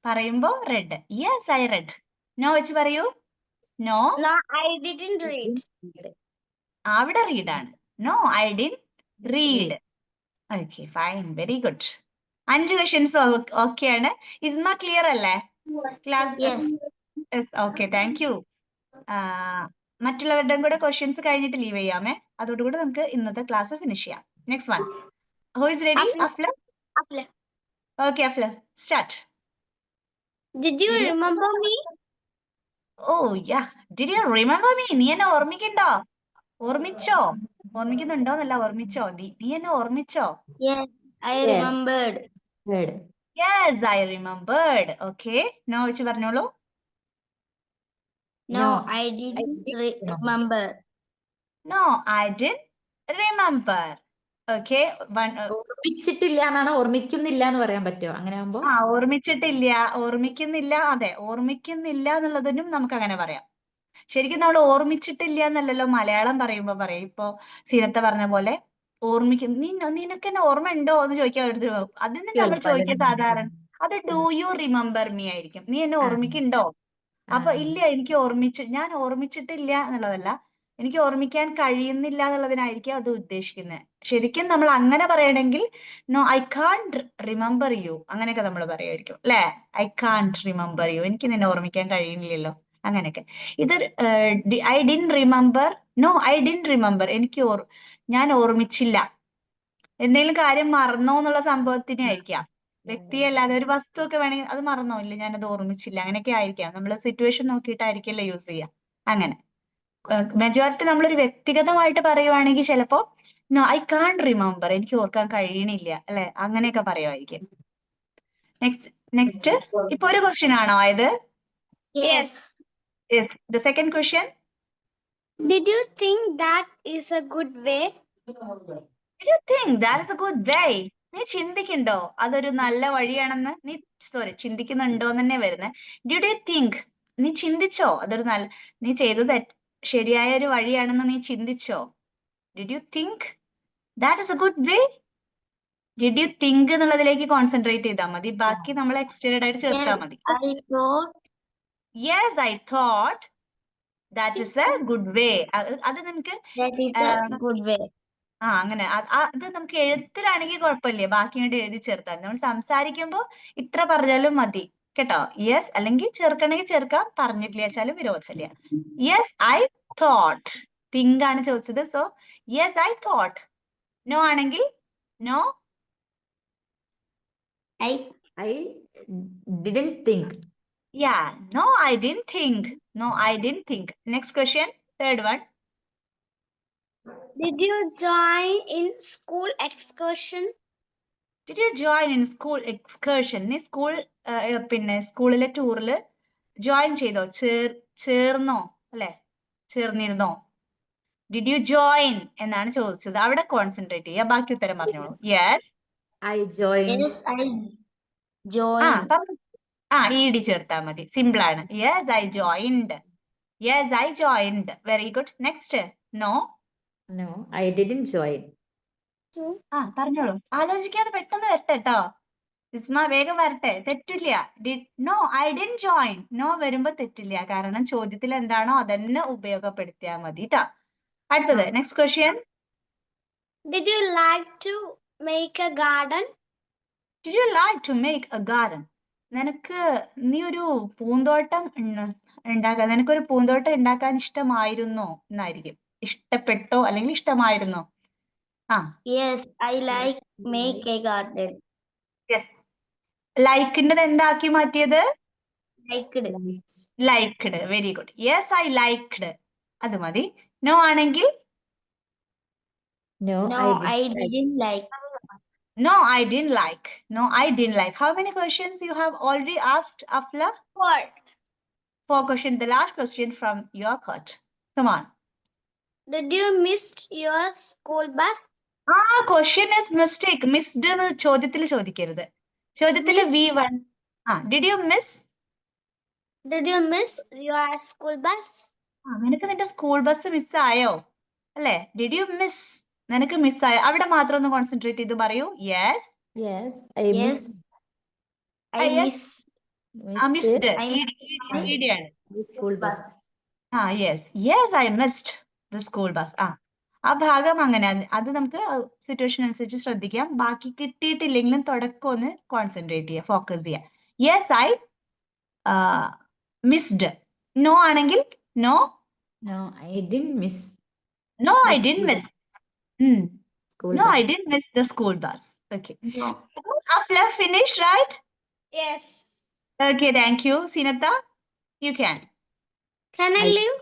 പറയുമ്പോ read. Yes I read. No വെച്ച് പറയൂ. No No, I didn't read. അവിടെ റീഡ് ആണ്. No I didn't read. Okay fine. Very good. 5 questions ഓക്കെയാണ്. ഇസ്മ ക്ലിയർ അല്ലേ? Class Yes. Okay thank you. മറ്റുള്ളവരുടെയും കൂടെ ക്വസ്റ്റ്യൻസ് കഴിഞ്ഞിട്ട് ലീവ് ചെയ്യാമേ. അതോടുകൂടി നമുക്ക് ഇന്നത്തെ ക്ലാസ് ഫിനിഷ് ചെയ്യാം. Next one. Who is ready? Afla. Afla. Okay Afla start. Did you remember me? Oh yeah. Did you remember me? നീ എന്നെ ഓർമ്മിക്കണ്ടോ? ഓർമ്മിച്ചോ? ഓർമ്മിക്കുന്നുണ്ടോന്നല്ല, ഓർമ്മിച്ചോ? നീ എന്നെ ഓർമ്മിച്ചോ? Yes, I Yes. remembered. Heard. Yes I remembered. Okay no വെച്ച് പറഞ്ഞോളൂ. No, No, I didn't didn't remember. No I didn't remember. Okay ഓർമ്മിച്ചിട്ടില്ല എന്നാണ്, ഓർമ്മിക്കുന്നില്ല എന്ന് പറയാൻ പറ്റുമോ അങ്ങനെ ആവുമ്പോ? ഓർമ്മിച്ചിട്ടില്ല, ഓർമ്മിക്കുന്നില്ല. അതെ, ഓർമ്മിക്കുന്നില്ല എന്നുള്ളതിനും നമുക്ക് അങ്ങനെ പറയാം. ശരിക്കും നമ്മൾ ഓർമ്മിച്ചിട്ടില്ല എന്നല്ലല്ലോ മലയാളം പറയുമ്പോ പറയാം. ഇപ്പൊ സീനത്ത പറഞ്ഞ പോലെ നിനക്ക് എന്നെ ഓർമ്മ ഉണ്ടോ എന്ന് ചോദിക്കാൻ ഒരു അതിന് നമ്മൾ ചോദിക്കുക സാധാരണ അത് ഡു യു റിമെമ്പർ മീ ആയിരിക്കും. നീ എന്നെ ഓർമ്മിക്കുന്നുണ്ടോ? അപ്പൊ ഇല്ല എനിക്ക് ഞാൻ ഓർമ്മിച്ചിട്ടില്ല എന്നുള്ളതല്ല, എനിക്ക് ഓർമ്മിക്കാൻ കഴിയുന്നില്ല എന്നുള്ളതിനായിരിക്കും അത് ഉദ്ദേശിക്കുന്നത്. ശരിക്കും നമ്മൾ അങ്ങനെ പറയണമെങ്കിൽ no I can't remember you അങ്ങനെയൊക്കെ നമ്മൾ പറയുമായിരിക്കും അല്ലെ. ഐ കാൺട് റിമെമ്പർ യു, എനിക്ക് നിന്നെ ഓർമ്മിക്കാൻ കഴിയുന്നില്ലല്ലോ, അങ്ങനെയൊക്കെ. ഇത് I didn't remember. No I didn't remember, ഞാൻ ഓർമ്മിച്ചില്ല. എന്തെങ്കിലും കാര്യം മറന്നോ എന്നുള്ള സംഭവത്തിനെ ആയിരിക്കാം. വ്യക്തിയെ അല്ലാതെ ഒരു വസ്തു ഒക്കെ വേണമെങ്കിൽ അത് മറന്നോ, ഇല്ല ഞാനത് ഓർമ്മിച്ചില്ല, അങ്ങനെയൊക്കെ ആയിരിക്കാം. നമ്മൾ സിറ്റുവേഷൻ നോക്കിയിട്ടായിരിക്കില്ല യൂസ് ചെയ്യുക. അങ്ങനെ മെജോറിറ്റി നമ്മളൊരു വ്യക്തിഗതമായിട്ട് പറയുവാണെങ്കിൽ ചിലപ്പോ നോ ഐ കാൺ റിമെമ്പർ, എനിക്ക് ഓർക്കാൻ കഴിയണില്ല അല്ലെ, അങ്ങനെയൊക്കെ പറയുമായിരിക്കും. നെക്സ്റ്റ് ഇപ്പൊ ഒരു ക്വസ്റ്റ്യൻ ആണോ ആയത്? Yes. The second question. Did you think that is a good way? Did you think that is a good way? നീ ചിന്തിക്കുന്നുണ്ടോ അതൊരു നല്ല വഴിയാണെന്ന്? ചിന്തിക്കുന്നുണ്ടോ എന്ന് തന്നെ വരുന്നത്. Did you think? നീ ചിന്തിച്ചോ അതൊരു നീ ചെയ്തത് ശരിയായ ഒരു വഴിയാണെന്ന് നീ ചിന്തിച്ചോ? Did you think that is a good way? Did you think എന്നുള്ളതിലേക്ക് കോൺസെൻട്രേറ്റ് ചെയ്താൽ മതി, ബാക്കി നമ്മൾ എക്സ്റ്റെൻഡ് ആയിട്ട് ചേർത്താൽ മതി. I thought. Yes, I thought that is a good way. അത് നമുക്ക് That is a good way. അങ്ങനെ അത് നമുക്ക് എഴുത്തിലാണെങ്കിൽ കുഴപ്പമില്ല, ബാക്കി ഇങ്ങോട്ട് എഴുതി ചേർത്താൽ. നമ്മൾ സംസാരിക്കുമ്പോൾ ഇത്ര പറഞ്ഞാലും മതി കേട്ടോ. യെസ് അല്ലെങ്കിൽ ചേർക്കണമെങ്കിൽ ചേർക്കാം, പറഞ്ഞിട്ടില്ല വെച്ചാലും വിരോധമില്ല. Yes I thought. തിങ്ക് ആണ് ചോദിച്ചത്. So yes I thought. No ആണെങ്കിൽ no I I didn't think. Yeah, no, I didn't think. No, I didn't think. Next question, third one. Did you join in school excursion? Did you join in school excursion? നീ school പിന്നെ സ്കൂളിലെ ടൂറിൽ join ചെയ്തോ? ചേർന്നോ? അല്ലെ, ചേർന്നിരുന്നോ? Did you join എന്നാണ് ചോദിച്ചത്. അവിടെ concentrate ചെയ്യുക. ബാക്കി ഉത്തരം പറഞ്ഞോളൂ. Yes I joined. yes I joined. E ചേർത്താ മതി. സിമ്പിൾ ആണ്. Yes I joined. Yes I joined. Very good. Next, no. No, I didn't join. പറഞ്ഞോളൂ. ആലോചിക്കാതെ പെട്ടെന്ന് വരട്ടെ കേട്ടോ. ഇസ്മ വേഗം വരട്ടെ. തെറ്റില്ല. No I didn't join. No വരുമ്പോ തെറ്റില്ല. കാരണം ചോദ്യത്തിൽ എന്താണോ അതന്നെ ഉപയോഗപ്പെടുത്തിയാൽ മതി ട്ടോ. അടുത്തത്, next question. Did you like to make a garden? Did you like to make a garden? നീ ഒരു പൂന്തോട്ടം ഉണ്ടാക്കാൻ, നിനക്കൊരു പൂന്തോട്ടം ഉണ്ടാക്കാൻ ഇഷ്ടമായിരുന്നോ എന്നായിരിക്കും. ഇഷ്ടപ്പെട്ടോ അല്ലെങ്കിൽ ഇഷ്ടമായിരുന്നോ? Yes, I like make a garden. Yes. ലൈക്കിൻ്റെത് എന്താക്കി മാറ്റിയത്? Liked. Liked. Very good. Yes I liked. അത് മതി. നോ ആണെങ്കിൽ No, No, I didn't like. no, I didn't like. No, I didn't like. How many questions you have already asked, Afla? 4. 4 questions. The last question from your court. Come on. Did you miss your school bus? Question is mistake. Missed എന്ന് ചോദ്യത്തിൽ ചോദിക്കരുത്. ചോദ്യത്തിൽ V1. Did you miss? Did you miss your school bus? നിനക്ക് നിന്റെ school bus മിസ്സായോ അല്ലേ? Did you miss? നിനക്ക് മിസ്സായോ? അവിടെ മാത്രം ഒന്ന് കോൺസെൻട്രേറ്റ് ചെയ്ത് പറയൂ. Yes yes, I Yes, missed. I yes. Missed missed. I ഈടിയാണ്. the school bus. Yes I missed the school bus. ആ ഭാഗം അങ്ങനെ, അത് നമുക്ക് സിറ്റുവേഷൻ അനുസരിച്ച് ശ്രദ്ധിക്കാം. ബാക്കി കിട്ടിയിട്ടില്ലെങ്കിലും തുടക്കം ഒന്ന് കോൺസെൻട്രേറ്റ് ചെയ്യുക, ഫോക്കസ് ചെയ്യുക. Yes I missed. നോ ആണെങ്കിൽ no. No, I didn't miss no the I didn't school miss. school No, bus. I didn't miss the school bus. Okay. no. Afla, finish, right? Yes. Okay, thank you. Sinata, you can. Can I I- leave?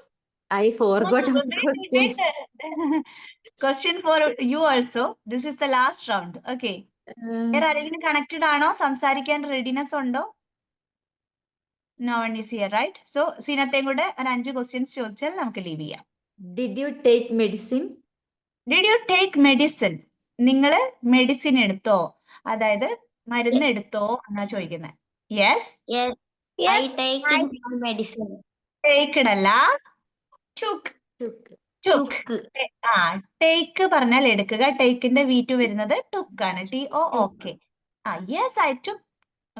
I forgot No, our questions. Question for you also. This is the last round. Okay. വേറെ ആരെങ്കിലും connected ആണോ? സംസാരിക്കാൻ readiness ഉണ്ടോ? No one is here, right? So, സീനത്തെയും കൂടെ ഒരു 5 questions ചോദിച്ചാൽ നമുക്ക് leave ചെയ്യാം. Did you take medicine? Did you take medicine? നിങ്ങൾ മെഡിസിൻ എടുത്തോ? അതായത് മരുന്ന് എടുത്തോ എന്നാ ചോദിക്കുന്നത്. Yes. Yes, I taken some medicine. ടേക്കഡ് അല്ല, Took. Took. took. ടേക്ക് പറഞ്ഞാൽ എടുക്കുക. ടേക്കിന്റെ V2 വരുന്നത് took ആണ്. TOOK. Yes I took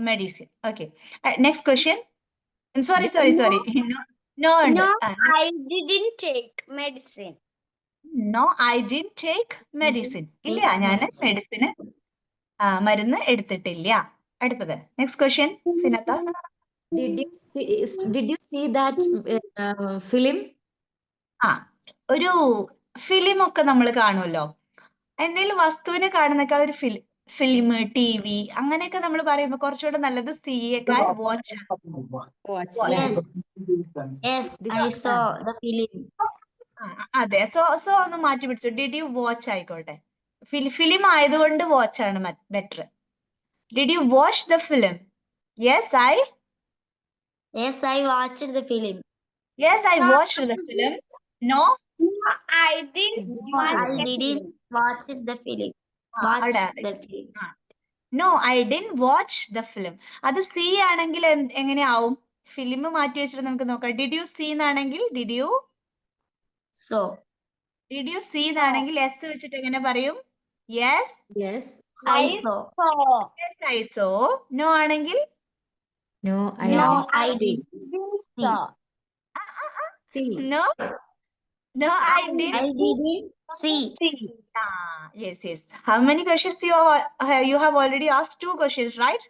medicine. Okay. Next question. Sorry. No ഉണ്ട്. No, I didn't take medicine. No, I didn't take medicine. ഇല്ല, ഞാൻ medicine മരുന്ന് എടുത്തിട്ടില്ല. അടുത്തത്, നെക്സ്റ്റ് ക്വസ്റ്റ്യൻ സിനത്ത. Did you see that film? ഒരു ഫിലിം ഒക്കെ നമ്മൾ കാണുമല്ലോ. എന്തെങ്കിലും വസ്തുവിനെ കാണുന്നേക്കാൾ ഒരു ഫിലിം, TV അങ്ങനെയൊക്കെ നമ്മൾ പറയുമ്പോൾ കുറച്ചുകൂടെ നല്ലത് സിയേക്കാൾ watch. Watch. Yes, yes, I saw the film. അതെ. സോ ഒന്ന് മാറ്റി പിടിച്ചു. ഡിഡ് യു വാച്ച് ആയിക്കോട്ടെ. ഫിലിം ആയതുകൊണ്ട് വാച്ച് ആണ് better. Did you watch the film? Yes I watched the film. Yes, I watched the film. No, No, I didn't watch I didn't watch the film. Watch അവിടെ. the film. No, I didn't watch the film. അത് see ആണെങ്കിൽ എങ്ങനെയാവും? Film മാറ്റി വെച്ചിട്ട് നമുക്ക് നോക്കാം. Did you see എന്നാണെങ്കിൽ did you see എന്നാണെങ്കിൽ എസ് വെച്ചിട്ട് എങ്ങനെ പറയും? Yes Yes. I saw. Yes I saw. No ആണെങ്കിൽ No, I No, didn't I see. didn't See. no I didn't see. see. Yes. How many questions you have already asked? 2 questions, right?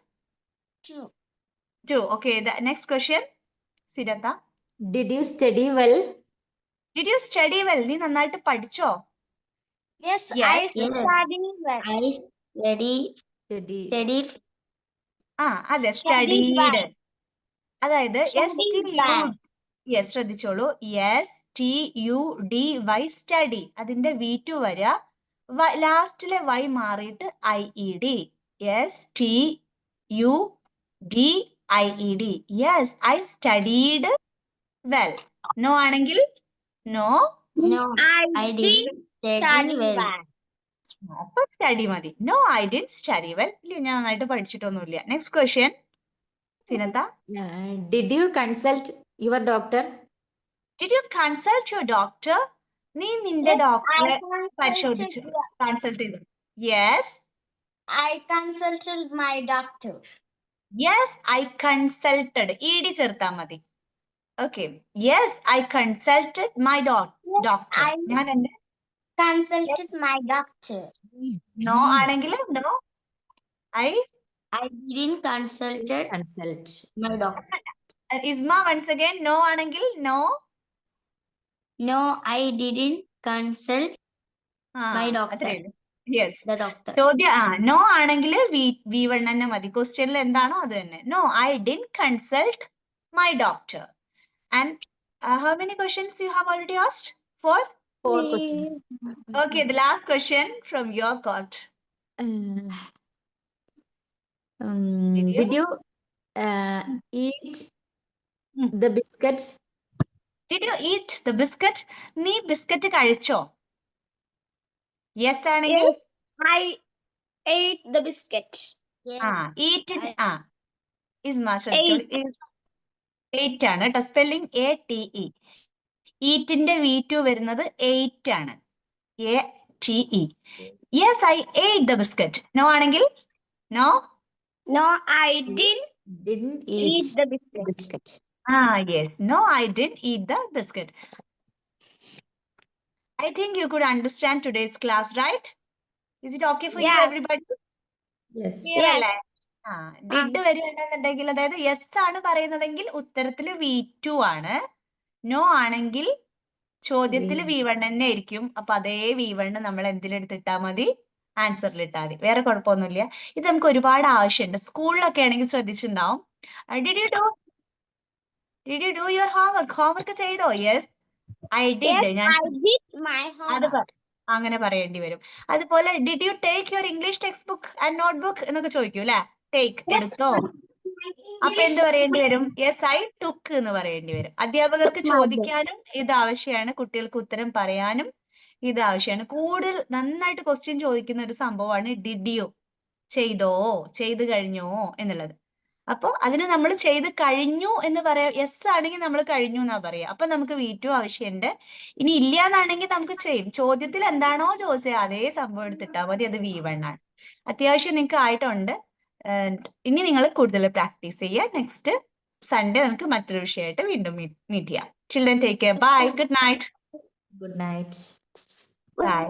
2. Okay, the next question, Siddhartha. Did you study well? Did you study well? നീ നന്നായിട്ട് പഠിച്ചോ? Yes, I Yes. Yes. studied well. I studied അതെ Studied studied. well. അതായത് Studied well. യെസ് ശ്രദ്ധിച്ചോളൂ. STUDY study. അതിന്റെ V2 വരിക. ലാസ്റ്റിലെ Y മാറിയിട്ട് IED. STUDIED. Yes I studied well. No ആണെങ്കിൽ no. No, I didn't study Study well. well. അപ്പൊ സ്റ്റഡി മതി. No I did study well. ഇല്ല ഞാൻ നന്നായിട്ട് പഠിച്ചിട്ടൊന്നുമില്ല. നെക്സ്റ്റ് ക്വസ്റ്റ്യൻ സിനത്ത. Did you consult your doctor? Did you consult your doctor? നീ നിന്റെ Yes, ഡോക്ടറെ I പരിശോധിച്ചു consulted. കൺസൾട്ട് ചെയ്തു. Yes I consulted my doctor. Yes I consulted. ED ചേർത്താൽ മതി. Okay yes I consulted my doctor. I ഞാൻ എന്റെ consulted my doctor. നോ ആണെങ്കിൽ no I. I didn't consult Consult. my doctor. Isma once again. No ആണെങ്കിൽ no. No, I didn't consult my doctor. യെസ് the doctor. ചോദ്യം no ആണെങ്കിൽ V1 തന്നെ മതി. ക്വസ്റ്റ്യനിൽ എന്താണോ അത് തന്നെ. No I did consult my doctor. And how many questions you have already asked? 4. 4 questions. Okay, the last question from your court. Did you eat the biscuit? Did you eat the biscuit? നീ biscuit കഴിച്ചോ? Yes ആണെങ്കിൽ Yes, I ate the biscuit. Yes. eat ഇസ്മ ശ്രദ്ധിച്ചോളൂ. 8 ആണ് കേട്ടോ. Spelling ATE. ഈറ്റിന്റെ V2 വരുന്നത് 8 ആണ്. ATE. Yes I ate the biscuit. No ആണെങ്കിൽ no. No, I didn't eat eat the biscuit. biscuit. Yes. No, I didn't eat the biscuit. I think you could understand today's class, right? Is it okay for you, Yeah. everybody? Yes. Clear അല്ലേ? Did വരികയാണെന്നുണ്ടെങ്കിൽ അതായത് yes ആണ് പറയുന്നതെങ്കിൽ ഉത്തരത്തില് V2 ആണ്. No ആണെങ്കിൽ ചോദ്യത്തിൽ V1 തന്നെ ആയിരിക്കും. അപ്പൊ അതേ V1 നമ്മൾ എന്തിലെടുത്തിട്ടാ മതി? ആൻസറിൽ ഇട്ടാൽ മതി. വേറെ കുഴപ്പമൊന്നുമില്ല. ഇത് നമുക്ക് ഒരുപാട് ആവശ്യമുണ്ട്. സ്കൂളിലൊക്കെ ആണെങ്കിൽ ശ്രദ്ധിച്ചിട്ടുണ്ടാവും. Did you do your homework? Homework ചെയ്തോ? Yes, I did. Yes, I did my അത് homework. അങ്ങനെ പറയേണ്ടി വരും. അതുപോലെ did you take your English textbook and notebook എന്നൊക്കെ ചോദിക്കൂ അല്ലെ? Take എടുത്തോ? അപ്പൊ എന്ത് പറയേണ്ടി വരും? Yes, I took എന്ന് പറയേണ്ടി വരും. അധ്യാപകർക്ക് ചോദിക്കാനും ഇത് ആവശ്യമാണ്. കുട്ടികൾക്ക് ഉത്തരം പറയാനും ഇത് ആവശ്യമാണ്. കൂടുതൽ നന്നായിട്ട് ക്വസ്റ്റ്യൻ ചോദിക്കുന്ന ഒരു സംഭവമാണ് did you. ചെയ്തോ? ചെയ്തു കഴിഞ്ഞോ എന്നുള്ളത്. അപ്പൊ അതിന് നമ്മൾ ചെയ്ത് കഴിഞ്ഞു എന്ന് പറയാം. യെസ് ആണെങ്കിൽ നമ്മൾ കഴിഞ്ഞു എന്നാ പറയാ. അപ്പൊ നമുക്ക് V2 ആവശ്യമുണ്ട്. ഇനി ഇല്ല എന്നാണെങ്കിൽ നമുക്ക് ചെയ്യും. ചോദ്യത്തിൽ എന്താണോ ചോദിച്ചത് അതേ സംഭവം എടുത്തിട്ടാ മതി. അത് V1 ആണ്. അത്യാവശ്യം നിങ്ങൾക്ക് ആയിട്ടുണ്ട്. ഇനി നിങ്ങൾ കൂടുതൽ പ്രാക്ടീസ് ചെയ്യുക. നെക്സ്റ്റ് സൺഡേ നമുക്ക് മറ്റൊരു വിഷയമായിട്ട് വീണ്ടും മീറ്റ് ചെയ്യാം. Children take care. Bye. Good night. Good night. By.